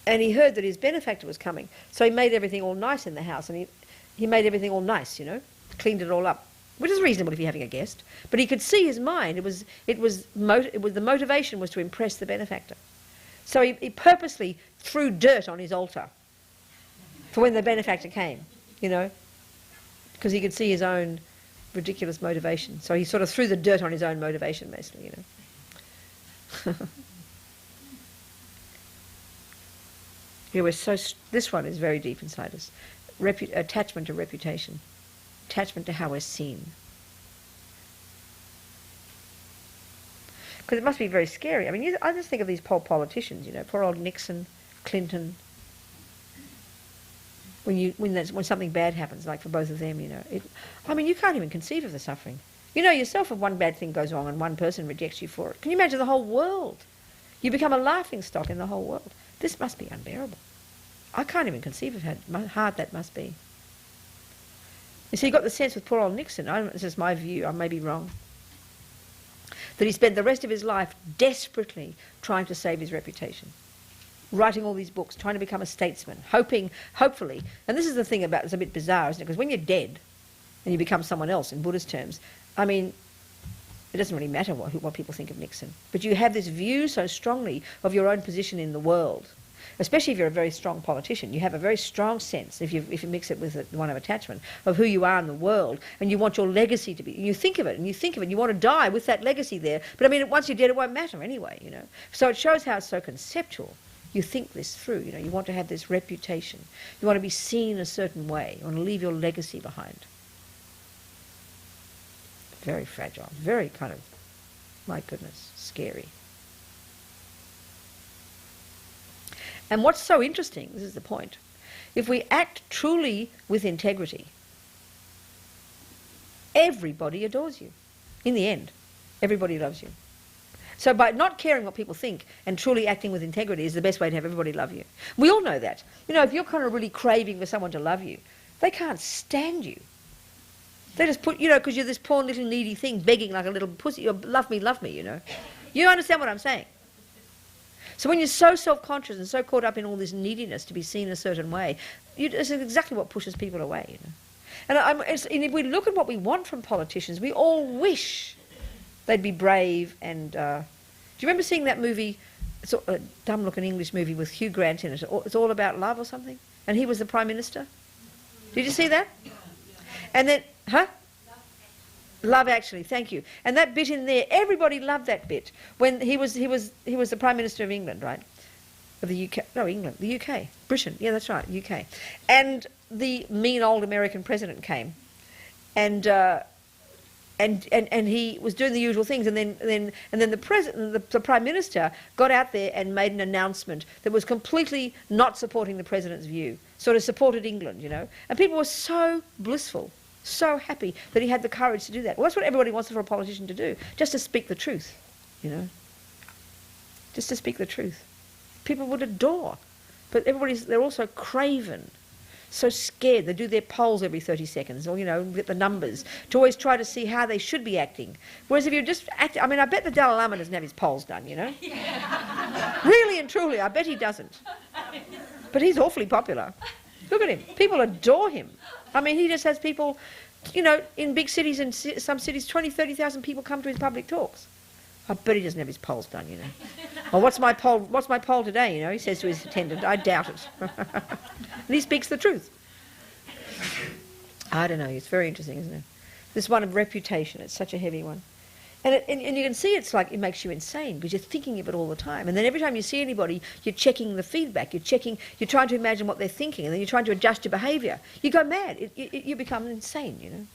A: And he heard that his benefactor was coming. So he made everything all nice in the house, and he made everything all nice, you know, cleaned it all up, which is reasonable if you're having a guest. But he could see his mind. The motivation was to impress the benefactor. So he purposely threw dirt on his altar for when the benefactor came, you know, because he could see his own ridiculous motivation. So he sort of threw the dirt on his own motivation, basically, you know. Yeah, this one is very deep inside us. Attachment to reputation. Attachment to how we're seen. Because it must be very scary. I mean, I just think of these poor politicians, you know, poor old Nixon, Clinton. When something bad happens, like for both of them, you know. I mean, you can't even conceive of the suffering. You know yourself if one bad thing goes wrong and one person rejects you for it. Can you imagine the whole world? You become a laughing stock in the whole world. This must be unbearable. I can't even conceive of how hard that must be. You see, you got the sense with poor old Nixon, this is my view, I may be wrong, that he spent the rest of his life desperately trying to save his reputation, writing all these books, trying to become a statesman, hopefully, and this is the thing about, it's a bit bizarre, isn't it? Because when you're dead and you become someone else in Buddhist terms, I mean, it doesn't really matter what people think of Nixon. But you have this view so strongly of your own position in the world, especially if you're a very strong politician. You have a very strong sense, if you mix it with one of attachment, of who you are in the world, and you want your legacy to be. You think of it, and you want to die with that legacy there. But I mean, once you're dead, it won't matter anyway, you know. So it shows how it's so conceptual. You think this through, you know. You want to have this reputation. You want to be seen a certain way. You want to leave your legacy behind. Very fragile, very kind of, my goodness, scary. And what's so interesting, this is the point, if we act truly with integrity, everybody adores you. In the end, everybody loves you. So by not caring what people think and truly acting with integrity is the best way to have everybody love you. We all know that. You know, if you're kind of really craving for someone to love you, they can't stand you. They just put, you know, because you're this poor little needy thing begging like a little pussy, love me, you know. You understand what I'm saying? So when you're so self-conscious and so caught up in all this neediness to be seen a certain way, this is exactly what pushes people away, you know. And if we look at what we want from politicians, we all wish they'd be brave and... do you remember seeing that movie, it's a dumb-looking English movie with Hugh Grant in it? It's all about love or something? And he was the Prime Minister? Did you see that? And then... Huh? Love Actually, thank you. And that bit in there, everybody loved that bit. When he was the Prime Minister of England, right? Of the UK, no, England, the UK, Britain, yeah, that's right, UK. And the mean old American president came, and he was doing the usual things, and then the president, the Prime Minister, got out there and made an announcement that was completely not supporting the president's view, sort of supported England, you know. And people were so blissful, so happy that he had the courage to do that. Well, that's what everybody wants for a politician to do, just to speak the truth, you know. Just to speak the truth. People would adore. But they're also craven, so scared. They do their polls every 30 seconds, or, you know, get the numbers, to always try to see how they should be acting. Whereas if you just act, I mean, I bet the Dalai Lama doesn't have his polls done, you know. Really and truly, I bet he doesn't. But he's awfully popular. Look at him. People adore him. I mean, he just has people, you know, in big cities and some cities, 20,000, 30,000 people come to his public talks. I bet he doesn't have his polls done, you know. Well, what's my poll today, you know, he says to his attendant. I doubt it. And he speaks the truth. I don't know, it's very interesting, isn't it? This one of reputation, it's such a heavy one. And you can see it's like it makes you insane because you're thinking of it all the time. And then every time you see anybody, you're checking the feedback. You're trying to imagine what they're thinking, and then you're trying to adjust your behaviour. You go mad. You become insane, you know.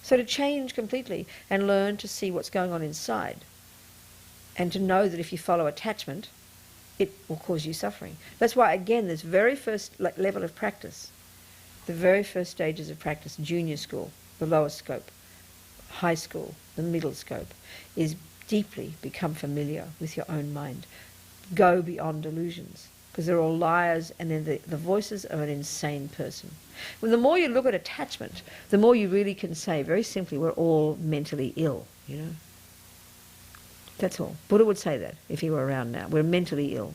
A: So to change completely and learn to see what's going on inside, and to know that if you follow attachment, it will cause you suffering. That's why, again, this very first level of practice, the very first stages of practice, junior school, the lowest scope, high school, the middle scope, is deeply become familiar with your own mind. Go beyond delusions, because they're all liars and they're the voices of an insane person. Well, the more you look at attachment, the more you really can say, very simply, we're all mentally ill, you know. That's all. Buddha would say that if he were around now. We're mentally ill.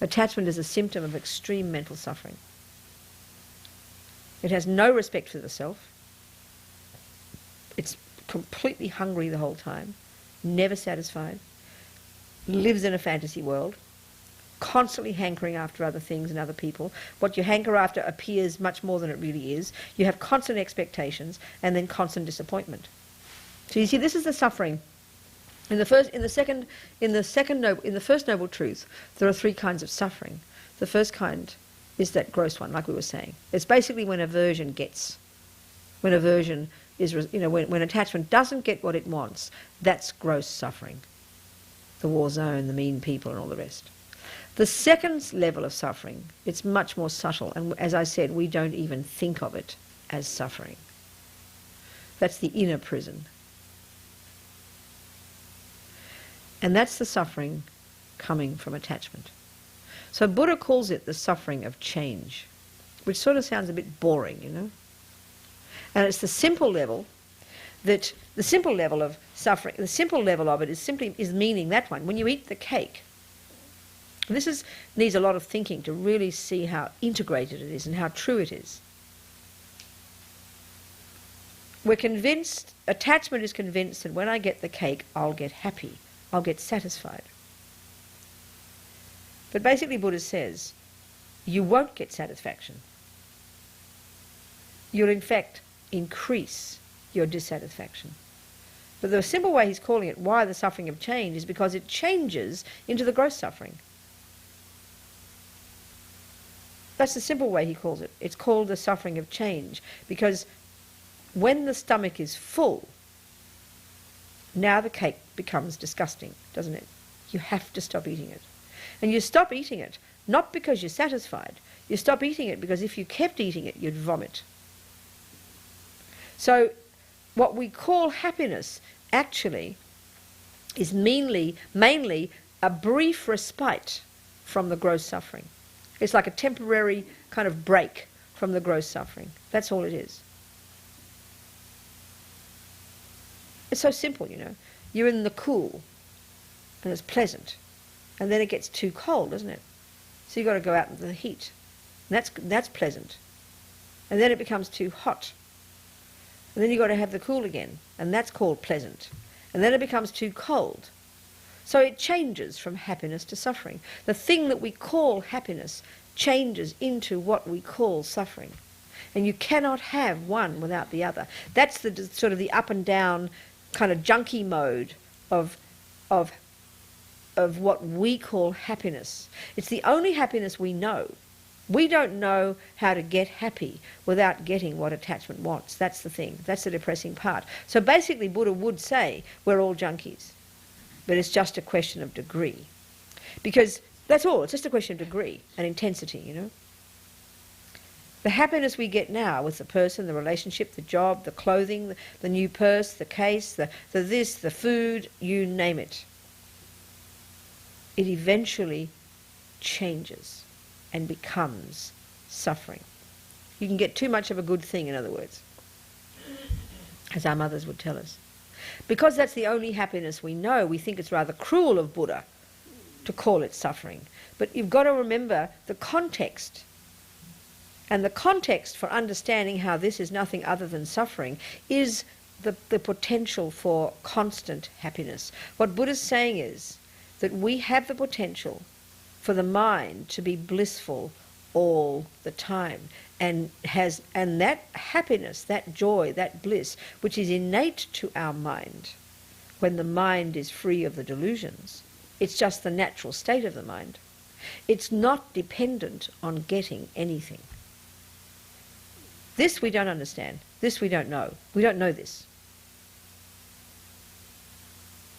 A: Attachment is a symptom of extreme mental suffering. It has no respect for the self. It's completely hungry the whole time, never satisfied, lives in a fantasy world, constantly hankering after other things and other people. What you hanker after appears much more than it really is. You have constant expectations and then constant disappointment. So you see, this is the suffering. In the first noble truth, there are three kinds of suffering. The first kind is that gross one, like we were saying. It's basically when aversion is, when attachment doesn't get what it wants, that's gross suffering. The war zone, the mean people, and all the rest. The second level of suffering, it's much more subtle, and as I said, we don't even think of it as suffering. That's the inner prison. And that's the suffering coming from attachment. So Buddha calls it the suffering of change, which sort of sounds a bit boring, And it's the simple level of suffering, the simple level of it is meaning that one. When you eat the cake, needs a lot of thinking to really see how integrated it is and how true it is. We're convinced, attachment is convinced that when I get the cake, I'll get happy, I'll get satisfied. But basically Buddha says, you won't get satisfaction. You'll in fact increase your dissatisfaction. But the simple way he's calling it, why the suffering of change, is because it changes into the gross suffering. That's the simple way he calls it. It's called the suffering of change because when the stomach is full, now the cake becomes disgusting, doesn't it? You have to stop eating it. And you stop eating it, not because you're satisfied. You stop eating it because if you kept eating it, you'd vomit. So what we call happiness actually is mainly a brief respite from the gross suffering. It's like a temporary kind of break from the gross suffering. That's all it is. It's so simple, You're in the cool and it's pleasant. And then it gets too cold, doesn't it? So you've got to go out into the heat. And that's pleasant. And then it becomes too hot. And then you've got to have the cool again. And that's called pleasant. And then it becomes too cold. So it changes from happiness to suffering. The thing that we call happiness changes into what we call suffering. And you cannot have one without the other. That's the sort of the up and down kind of junkie mode of what we call happiness. It's the only happiness we know. We don't know how to get happy without getting what attachment wants. That's the thing. That's the depressing part. So basically Buddha would say we're all junkies. But it's just a question of degree. Because that's all. It's just a question of degree and intensity, The happiness we get now with the person, the relationship, the job, the clothing, the new purse, the case, the this, the food, you name it. It eventually changes and becomes suffering. You can get too much of a good thing, in other words, as our mothers would tell us. Because that's the only happiness we know, we think it's rather cruel of Buddha to call it suffering. But you've got to remember the context. And the context for understanding how this is nothing other than suffering is the potential for constant happiness. What Buddha's saying is that we have the potential for the mind to be blissful all the time. And that happiness, that joy, that bliss, which is innate to our mind, when the mind is free of the delusions, it's just the natural state of the mind. It's not dependent on getting anything. This we don't understand. This we don't know. We don't know this.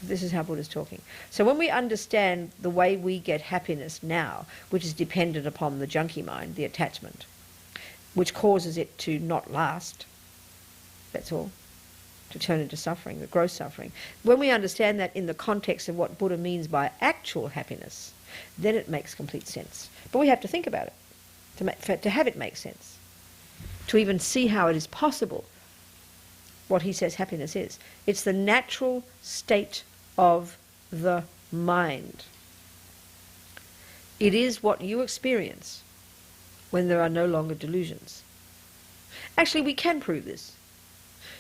A: This is how Buddha's talking. So when we understand the way we get happiness now, which is dependent upon the junkie mind, the attachment, which causes it to not last, that's all, to turn into suffering, the gross suffering. When we understand that in the context of what Buddha means by actual happiness, then it makes complete sense. But we have to think about it, to have it make sense, to even see how it is possible what he says happiness is. It's the natural state of the mind. It is what you experience when there are no longer delusions. Actually, we can prove this.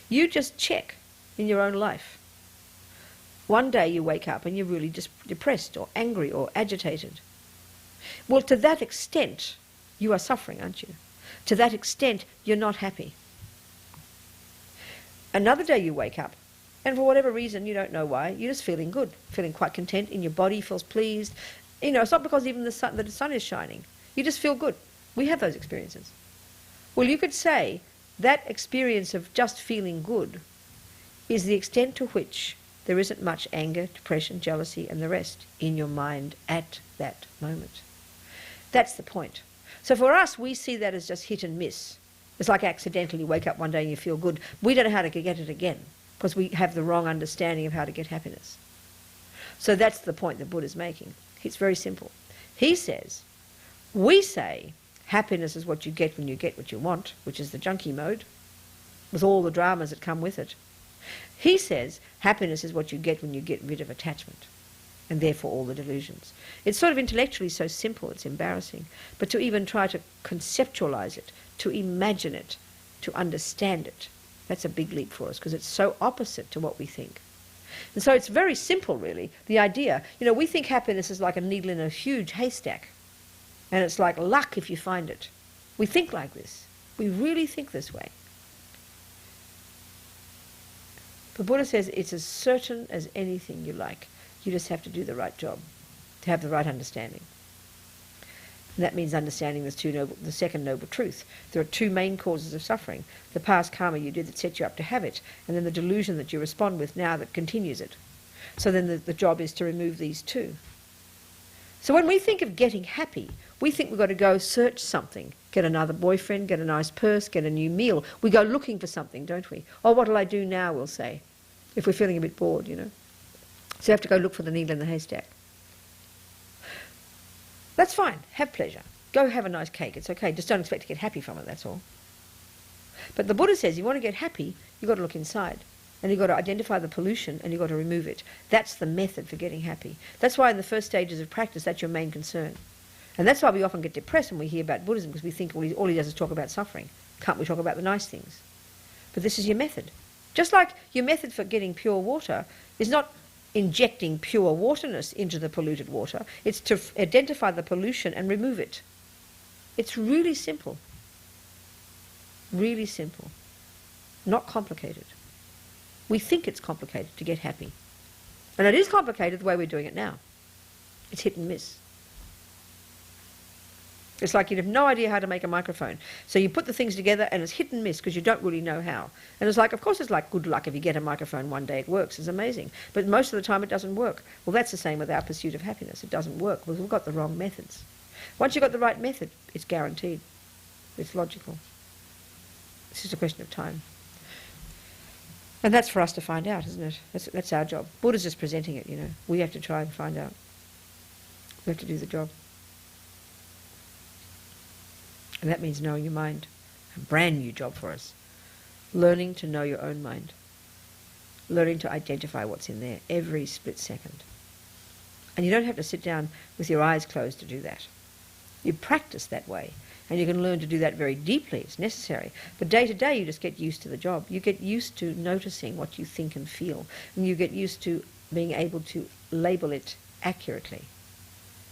A: You just check in your own life. One day you wake up and you're really just depressed or angry or agitated. Well, to that extent, you are suffering, aren't you? To that extent, you're not happy. Another day you wake up, and for whatever reason, you don't know why, you're just feeling good, feeling quite content, in your body feels pleased. You know, it's not because even the sun is shining. You just feel good. We have those experiences. Well, you could say that experience of just feeling good is the extent to which there isn't much anger, depression, jealousy, and the rest in your mind at that moment. That's the point. So for us, we see that as just hit and miss. It's like accidentally you wake up one day and you feel good. We don't know how to get it again because we have the wrong understanding of how to get happiness. So that's the point that Buddha's making. It's very simple. He says, we say happiness is what you get when you get what you want, which is the junkie mode, with all the dramas that come with it. He says happiness is what you get when you get rid of attachment, and therefore all the delusions. It's sort of intellectually so simple, it's embarrassing. But to even try to conceptualize it, to imagine it, to understand it, that's a big leap for us because it's so opposite to what we think. And so it's very simple, really, the idea. You know, we think happiness is like a needle in a huge haystack, and it's like luck if you find it. We think like this. We really think this way. The Buddha says it's as certain as anything you like. You just have to do the right job, to have the right understanding. And that means understanding the second noble truth. There are two main causes of suffering. The past karma you did that set you up to have it, and then the delusion that you respond with now that continues it. So then the job is to remove these two. So when we think of getting happy, we think we've got to go search something, get another boyfriend, get a nice purse, get a new meal. We go looking for something, don't we? Oh, what'll I do now, we'll say, if we're feeling a bit bored, you know. So you have to go look for the needle in the haystack. That's fine. Have pleasure. Go have a nice cake. It's okay. Just don't expect to get happy from it, that's all. But the Buddha says you want to get happy, you've got to look inside. And you've got to identify the pollution and you've got to remove it. That's the method for getting happy. That's why in the first stages of practice, that's your main concern. And that's why we often get depressed when we hear about Buddhism, because we think all he does is talk about suffering. Can't we talk about the nice things? But this is your method. Just like your method for getting pure water is not injecting pure waterness into the polluted water. It's to identify the pollution and remove it. It's really simple. Really simple. Not complicated. We think it's complicated to get happy. And it is complicated the way we're doing it now. It's hit and miss. It's like you'd have no idea how to make a microphone. So you put the things together and it's hit and miss because you don't really know how. And it's like, of course it's like good luck if you get a microphone one day it works. It's amazing. But most of the time it doesn't work. Well, that's the same with our pursuit of happiness. It doesn't work because we've got the wrong methods. Once you've got the right method, it's guaranteed. It's logical. It's just a question of time. And that's for us to find out, isn't it? That's our job. Buddha's just presenting it, you know. We have to try and find out. We have to do the job. And that means knowing your mind. A brand new job for us. Learning to know your own mind. Learning to identify what's in there every split second. And you don't have to sit down with your eyes closed to do that. You practice that way. And you can learn to do that very deeply. It's necessary. But day to day, you just get used to the job. You get used to noticing what you think and feel. And you get used to being able to label it accurately.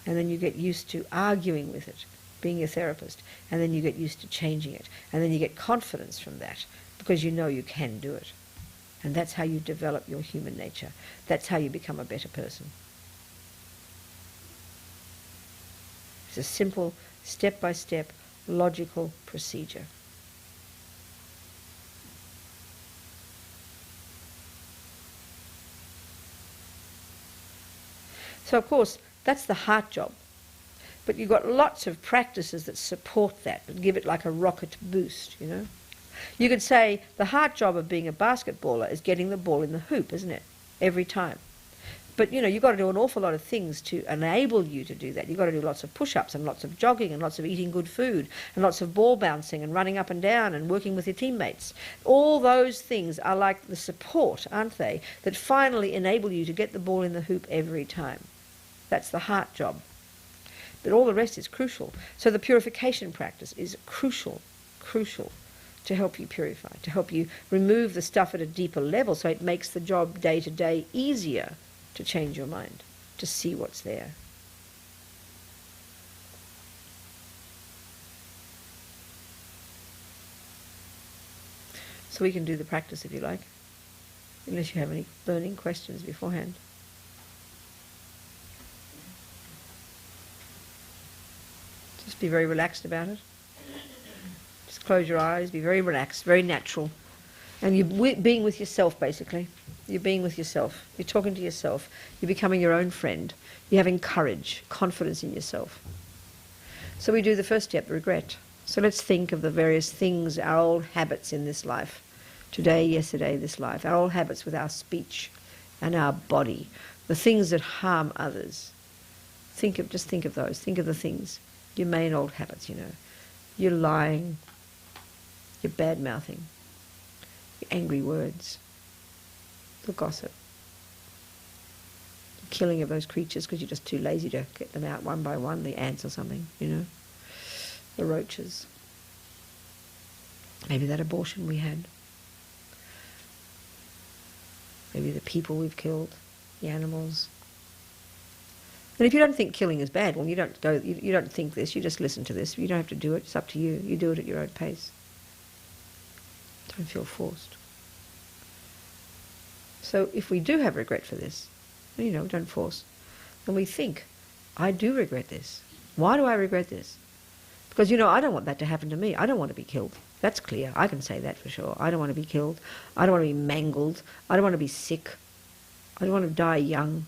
A: And then you get used to arguing with it, being a therapist. And then you get used to changing it. And then you get confidence from that because you know you can do it. And that's how you develop your human nature. That's how you become a better person. It's a simple, step-by-step, logical procedure. So of course that's the heart job, but you've got lots of practices that support that, that give it like a rocket boost, you know. You could say the heart job of being a basketballer is getting the ball in the hoop, isn't it, every time. But, you know, you've got to do an awful lot of things to enable you to do that. You've got to do lots of push-ups and lots of jogging and lots of eating good food and lots of ball bouncing and running up and down and working with your teammates. All those things are like the support, aren't they, that finally enable you to get the ball in the hoop every time. That's the heart job. But all the rest is crucial. So the purification practice is crucial to help you purify, to help you remove the stuff at a deeper level, so it makes the job day to day easier to change your mind, to see what's there. So we can do the practice if you like, unless you have any burning questions beforehand. Just be very relaxed about it. Just close your eyes, be very relaxed, very natural. And you're being with yourself, basically. You're being with yourself. You're talking to yourself. You're becoming your own friend. You're having courage, confidence in yourself. So we do the first step, regret. So let's think of the various things, our old habits in this life. Today, yesterday, this life. Our old habits with our speech and our body. The things that harm others. Just think of those. Think of the things. Your main old habits, you know. Your lying. Your bad-mouthing. Your angry words. The gossip. The killing of those creatures because you're just too lazy to get them out one by one. The ants or something, you know. The roaches. Maybe that abortion we had. Maybe the people we've killed, the animals. And if you don't think killing is bad, well, you don't think this, you just listen to this. You don't have to do it, it's up to you. You do it at your own pace. Don't feel forced. So if we do have regret for this, you know, don't force, then we think, I do regret this. Why do I regret this? Because, you know, I don't want that to happen to me. I don't want to be killed. That's clear. I can say that for sure. I don't want to be killed. I don't want to be mangled. I don't want to be sick. I don't want to die young.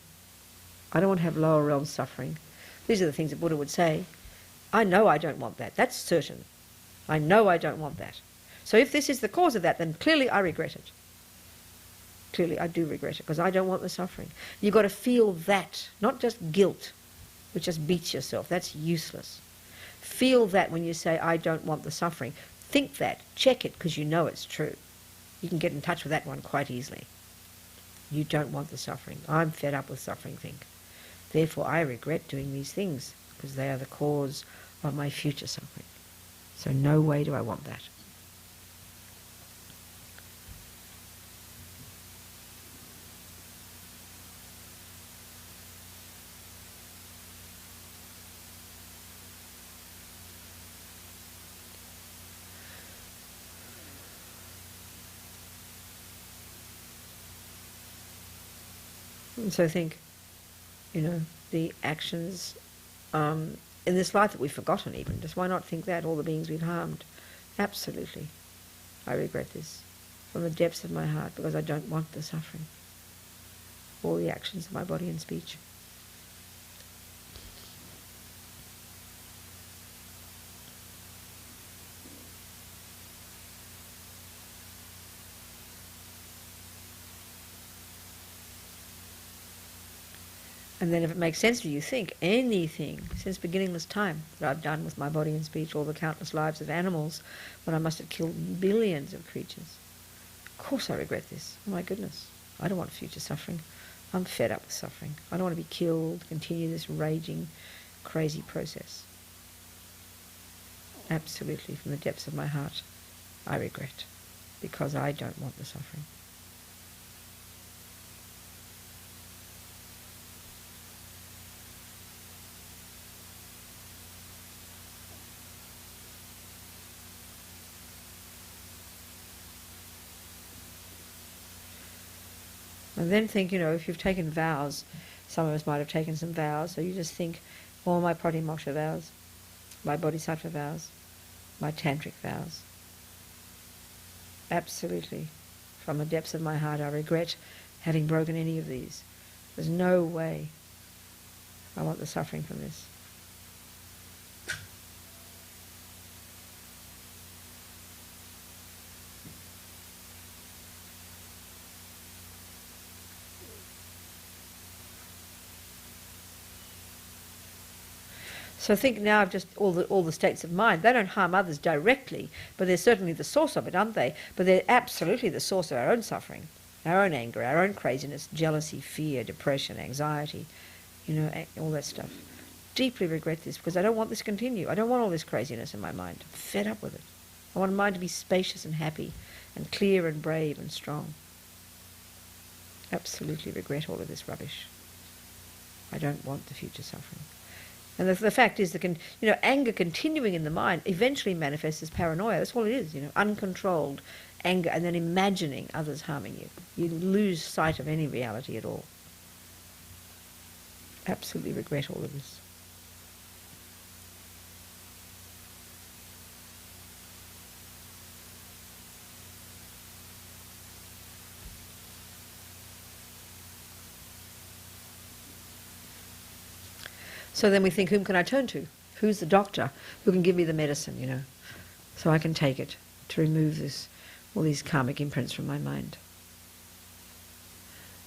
A: I don't want to have lower realm suffering. These are the things that Buddha would say. I know I don't want that. That's certain. I know I don't want that. So if this is the cause of that, then clearly I regret it. Clearly I do regret it because I don't want the suffering. You've got to feel that, not just guilt, which just beats yourself. That's useless. Feel that when you say, I don't want the suffering. Think that. Check it because you know it's true. You can get in touch with that one quite easily. You don't want the suffering. I'm fed up with suffering, think. Therefore, I regret doing these things because they are the cause of my future suffering. So no way do I want that. And so think, you know, the actions in this life that we've forgotten even. Just why not think that, all the beings we've harmed? Absolutely. I regret this from the depths of my heart because I don't want the suffering. All the actions of my body and speech. And then if it makes sense to you, think anything since beginningless time that I've done with my body and speech, all the countless lives of animals, when I must have killed billions of creatures. Of course I regret this. Oh my goodness. I don't want future suffering. I'm fed up with suffering. I don't want to be killed, continue this raging, crazy process. Absolutely, from the depths of my heart, I regret, because I don't want the suffering. And then think, you know, if you've taken vows, some of us might have taken some vows, so you just think, all my pratimoksha vows, my bodhisattva vows, my tantric vows. Absolutely, from the depths of my heart, I regret having broken any of these. There's no way I want the suffering from this. So think now of just all the states of mind. They don't harm others directly, but they're certainly the source of it, aren't they? But they're absolutely the source of our own suffering, our own anger, our own craziness, jealousy, fear, depression, anxiety, you know, all that stuff. deeply regret this because I don't want this to continue. I don't want all this craziness in my mind. I'm fed up with it. I want mine to be spacious and happy and clear and brave and strong. Absolutely regret all of this rubbish. I don't want the future suffering. And the fact is, anger continuing in the mind eventually manifests as paranoia. That's all it is, uncontrolled anger, and then imagining others harming you. You lose sight of any reality at all. Absolutely regret all of this. So then we think, whom can I turn to? Who's the doctor who can give me the medicine, so I can take it to remove all these karmic imprints from my mind?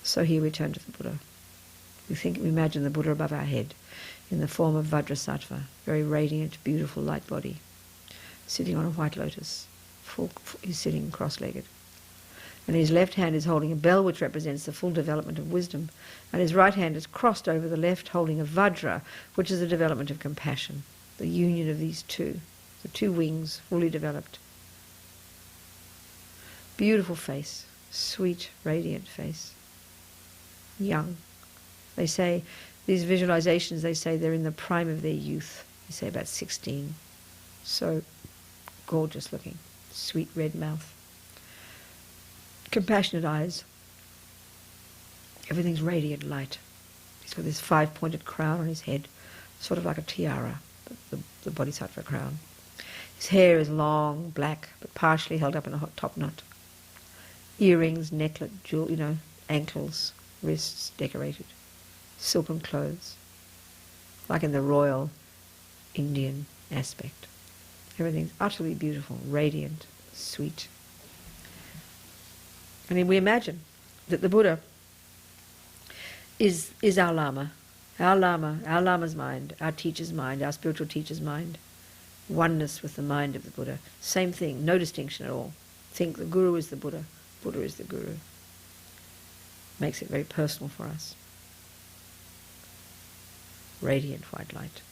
A: So here we turn to the Buddha. We imagine the Buddha above our head in the form of Vajrasattva, very radiant, beautiful, light body, sitting on a white lotus. He's sitting cross-legged. And his left hand is holding a bell which represents the full development of wisdom, and his right hand is crossed over the left holding a vajra, which is the development of compassion, the union of these two, the two wings fully developed. Beautiful face, sweet, radiant face, young. They say, these visualizations, they say they're in the prime of their youth. They say about 16. So gorgeous looking, sweet red mouth. Compassionate eyes. Everything's radiant light. He's got this 5-pointed crown on his head, sort of like a tiara, the bodhisattva crown. His hair is long, black, but partially held up in a hot top knot. Earrings, necklet, jewel, ankles, wrists decorated. Silken clothes, like in the royal Indian aspect. Everything's utterly beautiful, radiant, sweet. I mean, we imagine that the Buddha is our Lama, our Lama's mind, our teacher's mind, our spiritual teacher's mind. Oneness with the mind of the Buddha. Same thing, no distinction at all. Think the Guru is the Buddha, Buddha is the Guru. Makes it very personal for us. Radiant white light.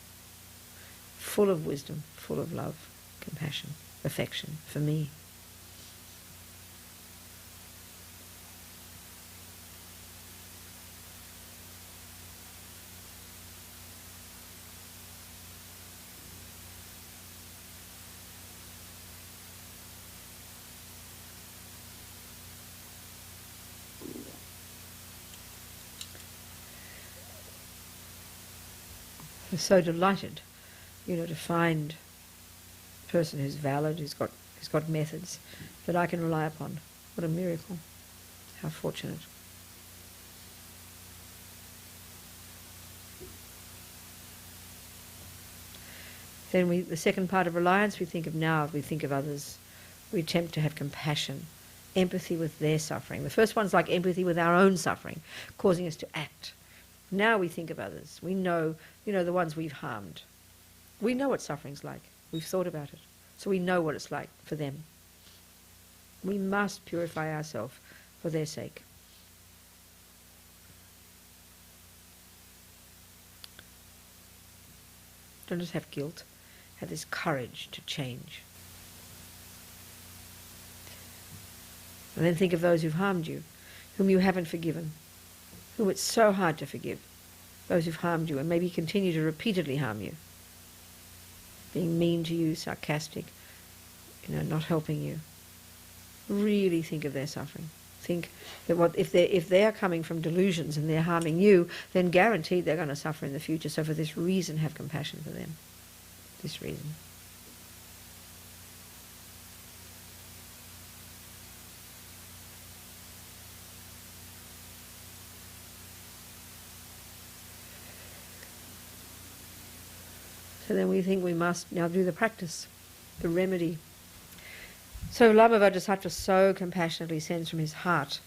A: Full of wisdom, full of love, compassion, affection for me. We're so delighted, to find a person who's valid, who's got methods that I can rely upon. What a miracle. How fortunate. Then the second part of reliance, we think of others. We attempt to have compassion, empathy with their suffering. The first one's like empathy with our own suffering, causing us to act. Now we think of others. We know, the ones we've harmed. We know what suffering's like. We've thought about it. So we know what it's like for them. We must purify ourselves for their sake. Don't just have guilt. Have this courage to change. And then think of those who've harmed you, whom you haven't forgiven, whom it's so hard to forgive, those who've harmed you and maybe continue to repeatedly harm you, being mean to you, sarcastic, not helping you. Really think of their suffering. Think that if they are coming from delusions and they're harming you, then guaranteed they're going to suffer in the future. So for this reason, have compassion for them. This reason. So then we think we must now do the practice, the remedy. So Lama Vajrasattva so compassionately sends from his heart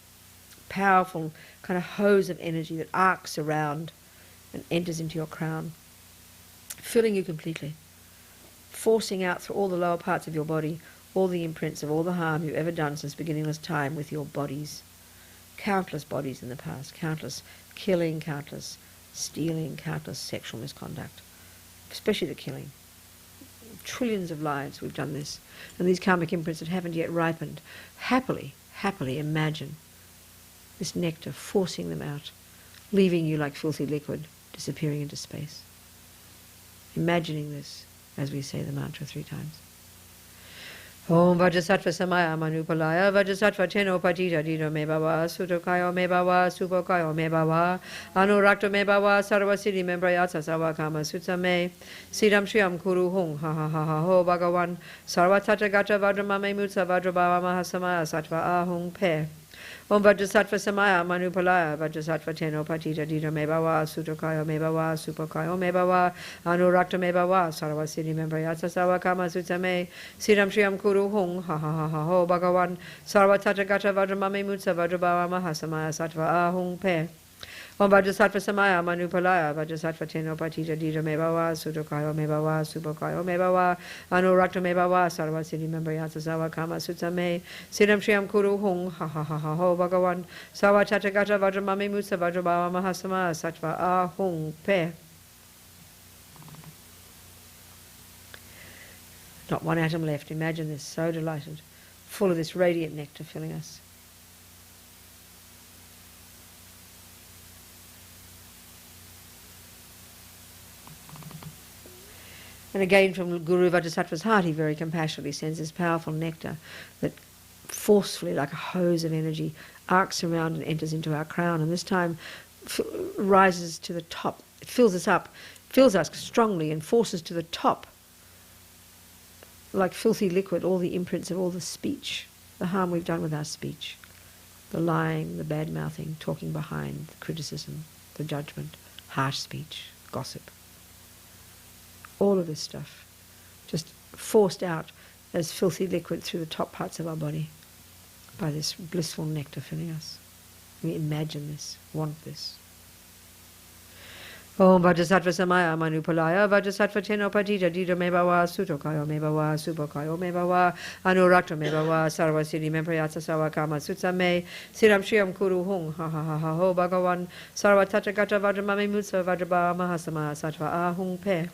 A: powerful kind of hose of energy that arcs around and enters into your crown, filling you completely, forcing out through all the lower parts of your body all the imprints of all the harm you've ever done since beginningless time with your bodies. Countless bodies in the past, countless killing, countless stealing, countless sexual misconduct. especially the killing. Trillions of lives we've done this. And these karmic imprints that haven't yet ripened, happily imagine this nectar forcing them out, leaving you like filthy liquid, disappearing into space. Imagining this as we say the mantra 3 times. Om Vajrasattva Samaya Manupalaya Vajrasattva Teno Patita Dino Mebawa Sutokayo Mebawa Supokayo Mebawa Anurakta Mebawa Sarvasiddhi Membrayatsa Savakama Sutsame Siddham Shriyam Kuru Hung Ha Ha Ha Ha Ho Bhagavan Sarvatata Gata Vajramame Mutsa Vajrabhava Mahasamaya Sattva Ahung Pe Om Vajrasattva Samaya Manupalaya Vajrasattva Teno Patita Dino Mebawa Sutokayo Mebawa Supokayo Mebawa Anurakta Mebawa Sarvasiddhi Membrayatsa Savakama Sutsame Siddham Shriyam Kuru Hung Ha Ha Ha Ha Ho Bhagavan Sarvatata Gata Vajramame Mutsa Vajrabhava Mahasamaya Sattva Ahung Pe Om Vajrasattva Samaya Manupalaya Vajrasattva Teno Patita Dida Mebawa Sutokayo Mebawa Supokayo Mebawa Anurakta Mebawa Sarvasiddhi Membrayatsa Savakama Sutsame Siddham Shriyam Kuru Hung Ha Ha Ha Ha Ho Bhagavan Sarvatata Gata Vajramame Mutsa Vajrabhava Mahasamaya Sattva Ahung Pe. Not one atom left. Imagine this, so delighted, full of this radiant nectar filling us. And again from Guru Vajrasattva's heart, he very compassionately sends this powerful nectar that forcefully, like a hose of energy, arcs around and enters into our crown, and this time rises to the top. It fills us up, fills us strongly and forces to the top, like filthy liquid, all the imprints of all the speech, the harm we've done with our speech, the lying, the bad-mouthing, talking behind, the criticism, the judgment, harsh speech, gossip. All of this stuff just forced out as filthy liquid through the top parts of our body by this blissful nectar filling us. We imagine this, want this. Om Vajrasattva Samaya Manupalaya Vajrasattva Teno Patita Dida Mebawa Sutokayo Mebawa Supokayo Mebawa Anurakta Mebawa Sarvasiddhi Membrayatsa Savakama Sutsame Siddham Shriyam Kuru Hung Ha Ha Ha Ha Ho Bhagavan Sarvatata Gata Vajramame Mutsa Vajrabhava Mahasamaya Sattva Ahung Pe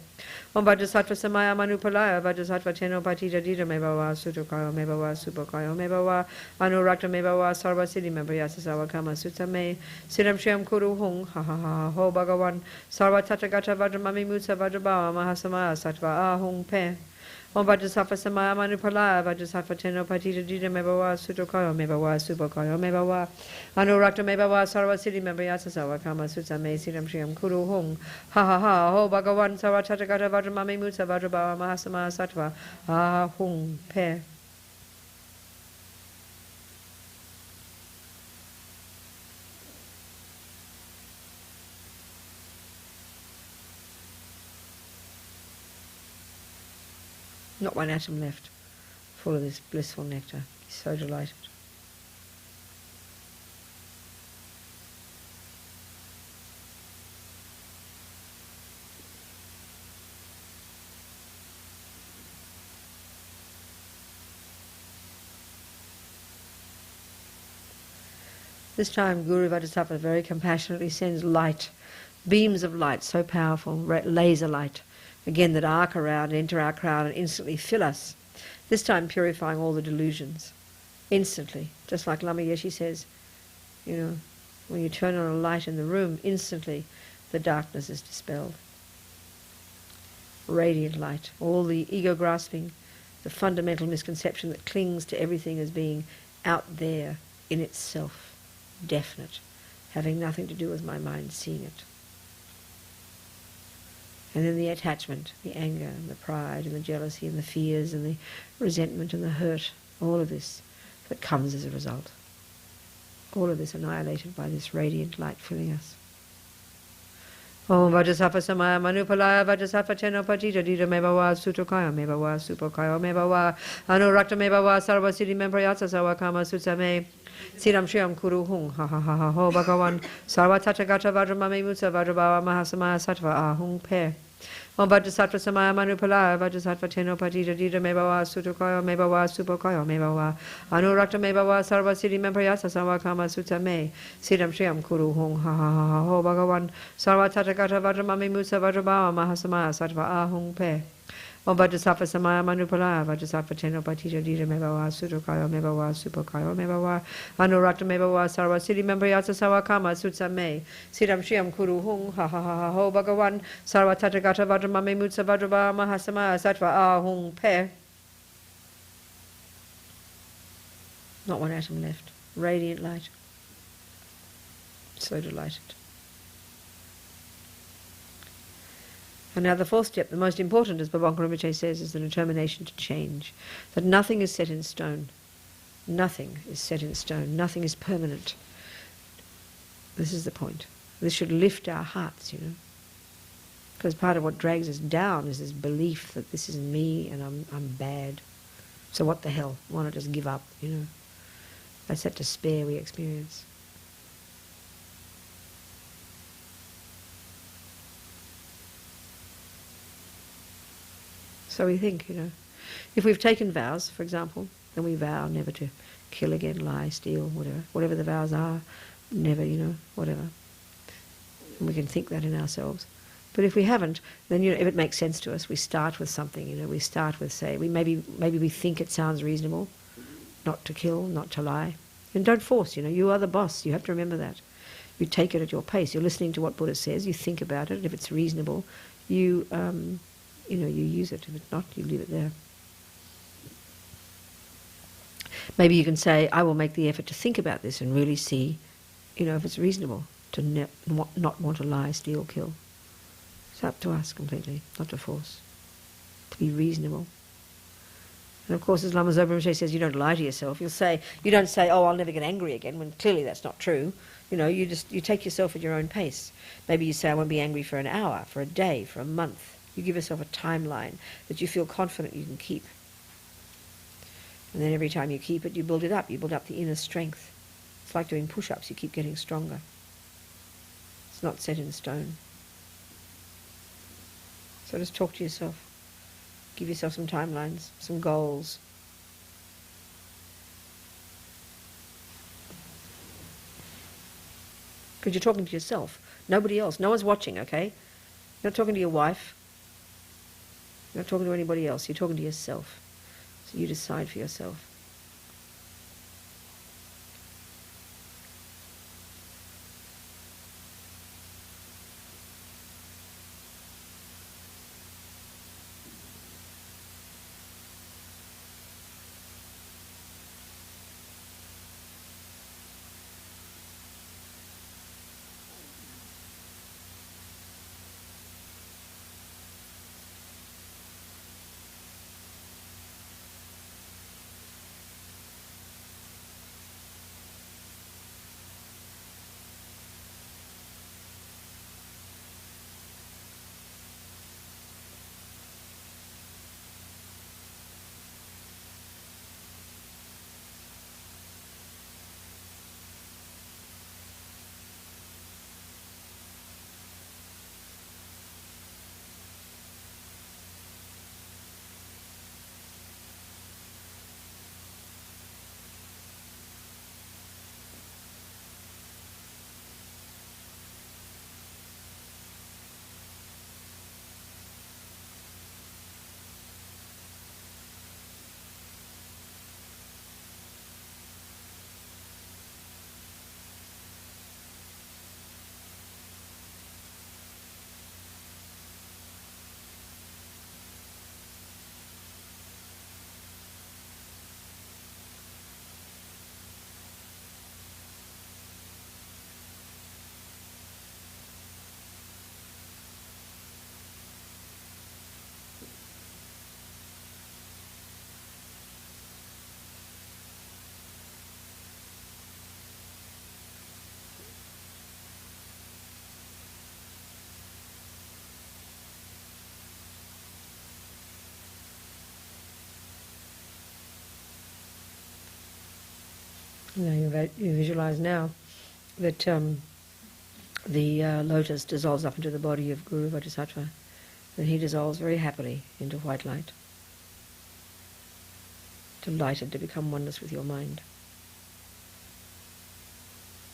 A: Om Vajrasattva Samaya Manupalaya Vajrasattva Teno Patita Dida Mebawa Sutokayo Mebawa Supokayo Mebawa Anurakta Mebawa Sarvasiddhi Membrayatsa Savakama Sutsame Siddham Shriyam Kuru Hung Ha Ha Ha Ha Ho Bhagavan Sarvatata Gata Vajramame Mutsa Vajrabhava Mahasamaya Sattva Ahung Pe Om Vajrasattva Samaya Manupalaya Vajrasattva Teno Patita Dida Mebawa Sutokayo Mebawa Supokayo Mebawa Anurakta Mebawa Sarvasiddhi Membrayatsa Savakama Sutsame Siddham Shriyam Kuru Hung Ha Ha Ha Ho Bhagavan Sarvatata Gata Vajramame Mutsa Vajrabhava Mahasamaya Sattva Ahung Pe. Not one atom left, full of this blissful nectar. He's so delighted. This time Guru Vajrasattva very compassionately sends light, beams of light so powerful, laser light, again that arc around, enter our crown and instantly fill us, this time purifying all the delusions, instantly. Just like Lama Yeshe says, you know, when you turn on a light in the room, instantly the darkness is dispelled. Radiant light, all the ego grasping, the fundamental misconception that clings to everything as being out there in itself, definite, having nothing to do with my mind seeing it. And then the attachment, the anger and the pride and the jealousy and the fears and the resentment and the hurt, all of this that comes as a result. All of this annihilated by this radiant light filling us. Om Vajrasattva Samaya Manupalaya Vajrasattva Teno Patita Dida Mebawa Sutokayo Mebawa Supokayo Mebawa Anurakta Mebawa Sarvasiddhi Membrayatsa Savakama Sutsame Siddham Shriyam Kuru Hung Ha Ha Ha Ha Ho Bhagavan Sarvatata Gata Vajramame Mutsa Vajrabhava Mahasamaya Sattva Ahung Pe Om Vajrasattva Samaya Manupalaya Vajrasattva Teno Patita Dita Mebawa Sutukoyo Mebawa Supokoyo Mebawa Anurakta Mebawa Sarva Siddhi Memprayasa Sarva Kama Sutta Me Siddham Shriyam Kuru Hong Ha Ha Ha Ho Bhagavan Sarva Tathagata Vajramami Mutsa Vajrabhava Mahasamaya Sattva Ahung Pe Om Vajrasattva Samaya Manupalaya Vajrasattva Teno Patita Dita Mebawa Sutukoyo Mebawa Supokoyo Mebawa Anurakta Mebawa Sarva Siddhi Memprayasa Sarva Kama Sutta Me Siddham Shriyam Kuru Hong Ha Ha Ha Ho Bhagavan Sarva Tathagata Vajramami Mutsa Vajrabhava Mahasamaya Sattva Ahung Pe. Not one atom left. Radiant light. So delighted. And now the fourth step, the most important, as Bhavankara Rinpoche says, is the determination to change. That nothing is set in stone. Nothing is set in stone. Nothing is permanent. This is the point. This should lift our hearts, you know. Because part of what drags us down is this belief that this isn't me and I'm bad. So what the hell? Why not just give up, you know? That's that despair we experience. So we think, you know, if we've taken vows, for example, then we vow never to kill again, lie, steal, whatever the vows are, never, you know, whatever. And we can think that in ourselves. But if we haven't, then, you know, if it makes sense to us, we start with something, you know, we start with, say, maybe we think it sounds reasonable, not to kill, not to lie. And don't force, you know, you are the boss, you have to remember that. You take it at your pace, you're listening to what Buddha says, you think about it, if it's reasonable, you use it. If it's not, you leave it there. Maybe you can say, I will make the effort to think about this and really see, you know, if it's reasonable to not want to lie, steal, kill. It's up to us completely, not to force. To be reasonable. And of course, as Lama Zopa Rinpoche says, you don't lie to yourself. You don't say, oh, I'll never get angry again, when clearly that's not true. You know, you take yourself at your own pace. Maybe you say, I won't be angry for an hour, for a day, for a month. You give yourself a timeline that you feel confident you can keep. And then every time you keep it, you build it up. You build up the inner strength. It's like doing push-ups. You keep getting stronger. It's not set in stone. So just talk to yourself. Give yourself some timelines, some goals. Because you're talking to yourself. Nobody else. No one's watching, okay? You're not talking to your wife. You're not talking to anybody else. You're talking to yourself. So you decide for yourself. You visualize now that the lotus dissolves up into the body of Guru Vajrasattva, Then he dissolves very happily into white light, delighted to become oneness with your mind.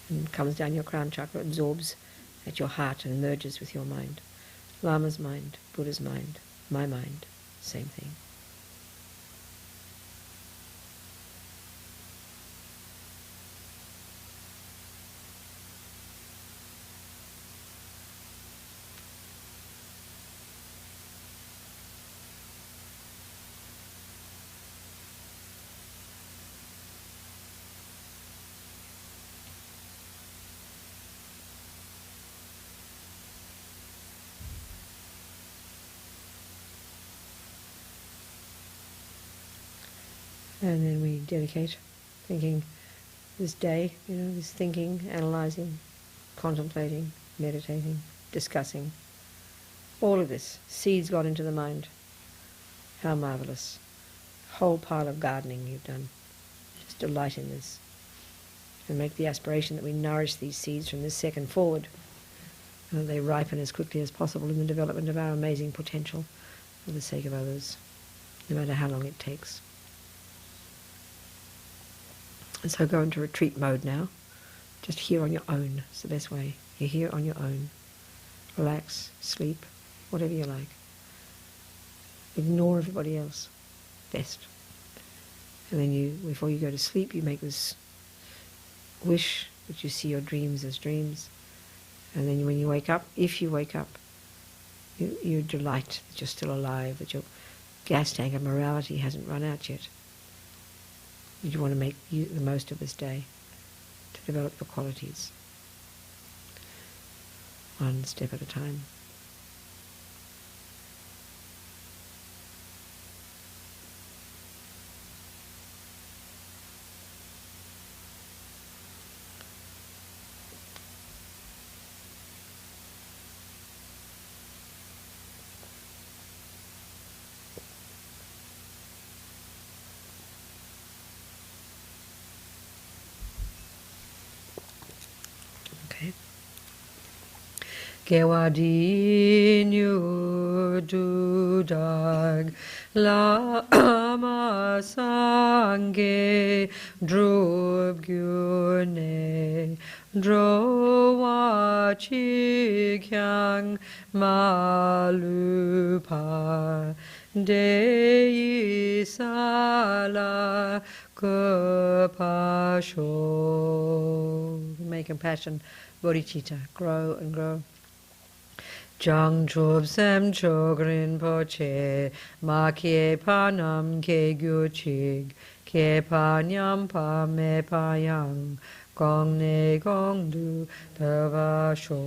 A: And comes down your crown chakra, absorbs at your heart and merges with your mind. Lama's mind, Buddha's mind, my mind, same thing. And then we dedicate thinking this day, this thinking, analysing, contemplating, meditating, discussing. All of this. Seeds got into the mind. How marvellous. Whole pile of gardening you've done. Just delight in this. And make the aspiration that we nourish these seeds from this second forward, and that they ripen as quickly as possible in the development of our amazing potential for the sake of others, no matter how long it takes. And so go into retreat mode now. Just here on your own. It's the best way. You're here on your own. Relax, sleep, whatever you like. Ignore everybody else. Best. And then before you go to sleep, you make this wish that you see your dreams as dreams. And then when you wake up, if you wake up, you delight that you're still alive, that your gas tank of morality hasn't run out yet. You want to make the most of this day to develop the qualities, one step at a time. Kewadin yududag lama sange drub gyune drowa chikyang malupa dei sala kupasho. May compassion, bodhicitta, grow and grow. Jang chub sem chogrin poche ma ke panam ke gyuchig ke panyam pa me payang gong ne gong du tava sho.